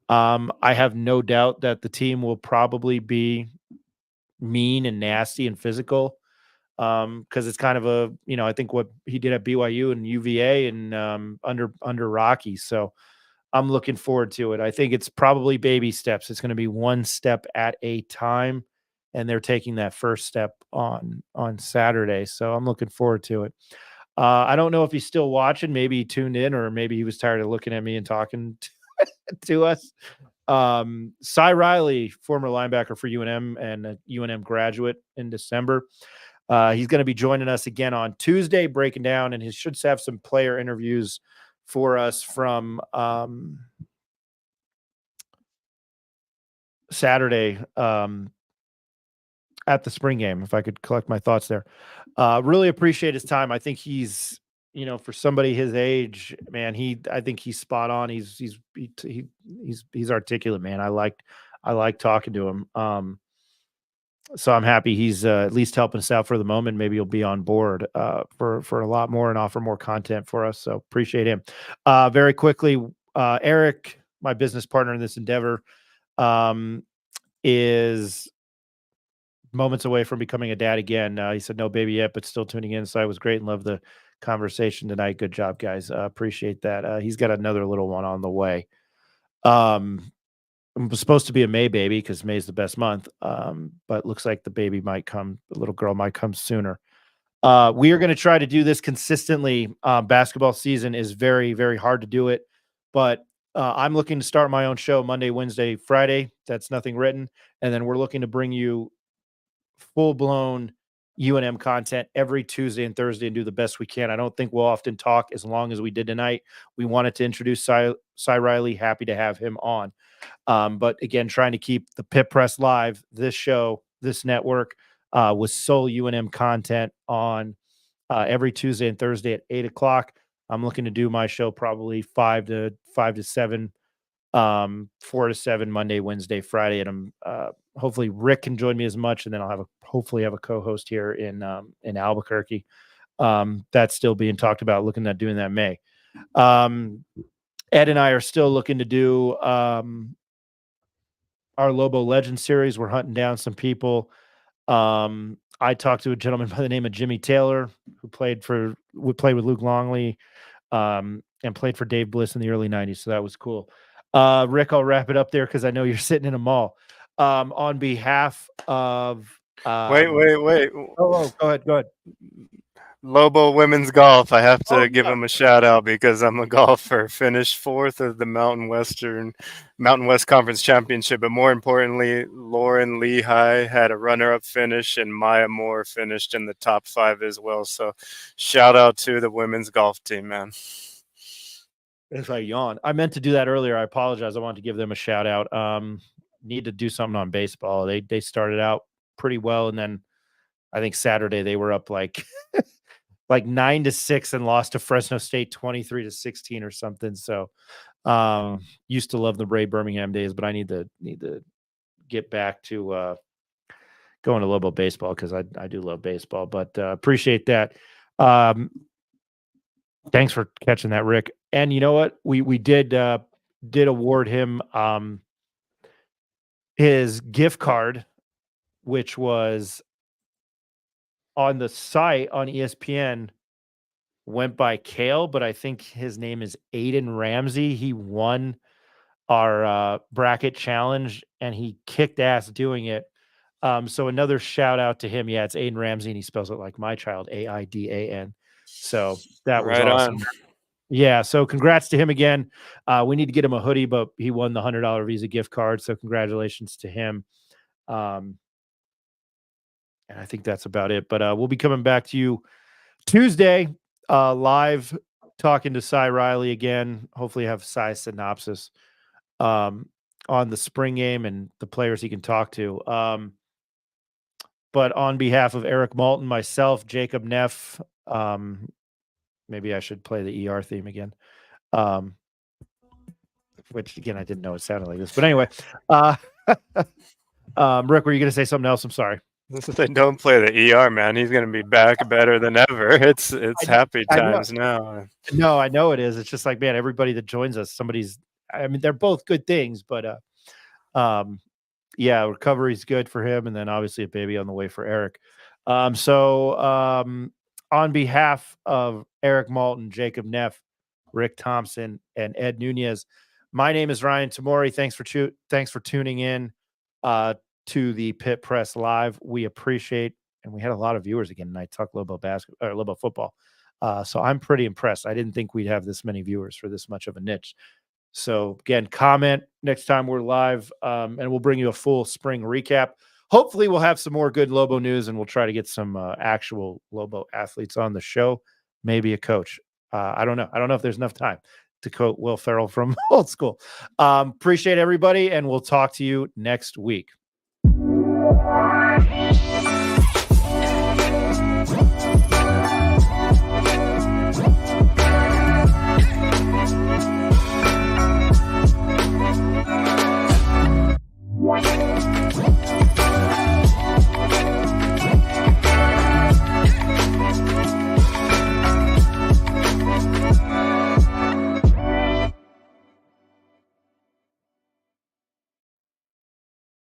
I have no doubt that the team will probably be mean and nasty and physical. Because it's kind of I think what he did at BYU and UVA and under Rocky. So I'm looking forward to it. I think it's probably baby steps. It's going to be one step at a time, and they're taking that first step on Saturday. So I'm looking forward to it. I don't know if he's still watching. Maybe he tuned in, or maybe he was tired of looking at me and talking to us. Cy Riley, former linebacker for UNM and a UNM graduate in December. He's going to be joining us again on Tuesday, breaking down, and he should have some player interviews for us from Saturday at the spring game, if I could collect my thoughts there. Really appreciate his time. I think he's, for somebody his age, man, I think he's spot on. He's articulate, man. I like talking to him. So I'm happy he's at least helping us out for the moment. Maybe he'll be on board for a lot more and offer more content for us. So appreciate him. Very quickly, Eric, my business partner in this endeavor, is moments away from becoming a dad again. He said no baby yet, but still tuning in. So I was great and love the conversation tonight. Good job, guys. Appreciate that. He's got another little one on the way. It was supposed to be a May baby because May is the best month. But looks like the little girl might come sooner. We are going to try to do this consistently. Basketball season is very, very hard to do it, but I'm looking to start my own show Monday, Wednesday, Friday. That's nothing written. And then we're looking to bring you full-blown UNM content every Tuesday and Thursday and do the best we can. I don't think we'll often talk as long as we did tonight. We wanted to introduce Cy Riley. Happy to have him on. But again, trying to keep the Pip Press live, this show, this network, with sole UNM content on every Tuesday and Thursday at 8:00. I'm looking to do my show probably 5 to 7, 4 to 7 Monday, Wednesday, Friday, and hopefully Rick can join me as much, and then I'll hopefully have a co-host here in Albuquerque. That's still being talked about. Looking at doing that in May. Ed and I are still looking to do our Lobo Legend series. We're hunting down some people. I talked to a gentleman by the name of Jimmy Taylor, who played with Luke Longley, and played for Dave Bliss in the early 90s. So that was cool. Rick, I'll wrap it up there because I know you're sitting in a mall. On behalf of wait. Oh, go ahead. Lobo women's golf. I have to Oh, give yeah. them a shout out because I'm a golfer. Finished fourth of the Mountain West Conference Championship, but more importantly, Lauren Lehigh had a runner-up finish, and Maya Moore finished in the top 5 as well. So, shout out to the women's golf team, man. As I yawn. I meant to do that earlier. I apologize. I wanted to give them a shout out. Need to do something on baseball. They started out pretty well, and then I think Saturday they were up like 9-6 and lost to Fresno State 23-16 or something. So used to love the Ray Birmingham days, but I need to get back to going to Lobo baseball because I do love baseball. But appreciate that. Thanks for catching that, Rick. And you know what? We did award him his gift card, which was on the site on ESPN, went by Kale, but I think his name is Aiden Ramsey. He won our bracket challenge and he kicked ass doing it. So another shout out to him. Yeah, it's Aiden Ramsey and he spells it like my child, Aidan. So that was Right awesome. on. Yeah, so congrats to him again. We need to get him a hoodie, but he won the $100 Visa gift card. So congratulations to him. And I think that's about it. But we'll be coming back to you Tuesday, live talking to Cy Riley again. Hopefully have Cy's synopsis on the spring game and the players he can talk to. But on behalf of Eric Malton, myself, Jacob Neff, maybe I should play the ER theme again. Which again, I didn't know it sounded like this. But anyway, Rick, were you going to say something else? I'm sorry. They don't play the ER, man. He's going to be back better than ever. It's happy times now. No, I know it is. It's just like, man, everybody that joins us, I mean, they're both good things, but yeah, recovery's good for him, and then obviously a baby on the way for Eric. So on behalf of Eric Malton, Jacob Neff, Rick Thompson, and Ed Nunez, my name is Ryan Tamori. Thanks for tuning in to the Pit Press Live. We appreciate, and we had a lot of viewers again tonight. Talk Lobo basketball or Lobo football. So I'm pretty impressed. I didn't think we'd have this many viewers for this much of a niche. So again, comment next time we're live, and we'll bring you a full spring recap. Hopefully we'll have some more good Lobo news, and we'll try to get some actual Lobo athletes on the show, maybe a coach. I don't know. I don't know if there's enough time to quote Will Ferrell from Old School. Appreciate everybody, and we'll talk to you next week.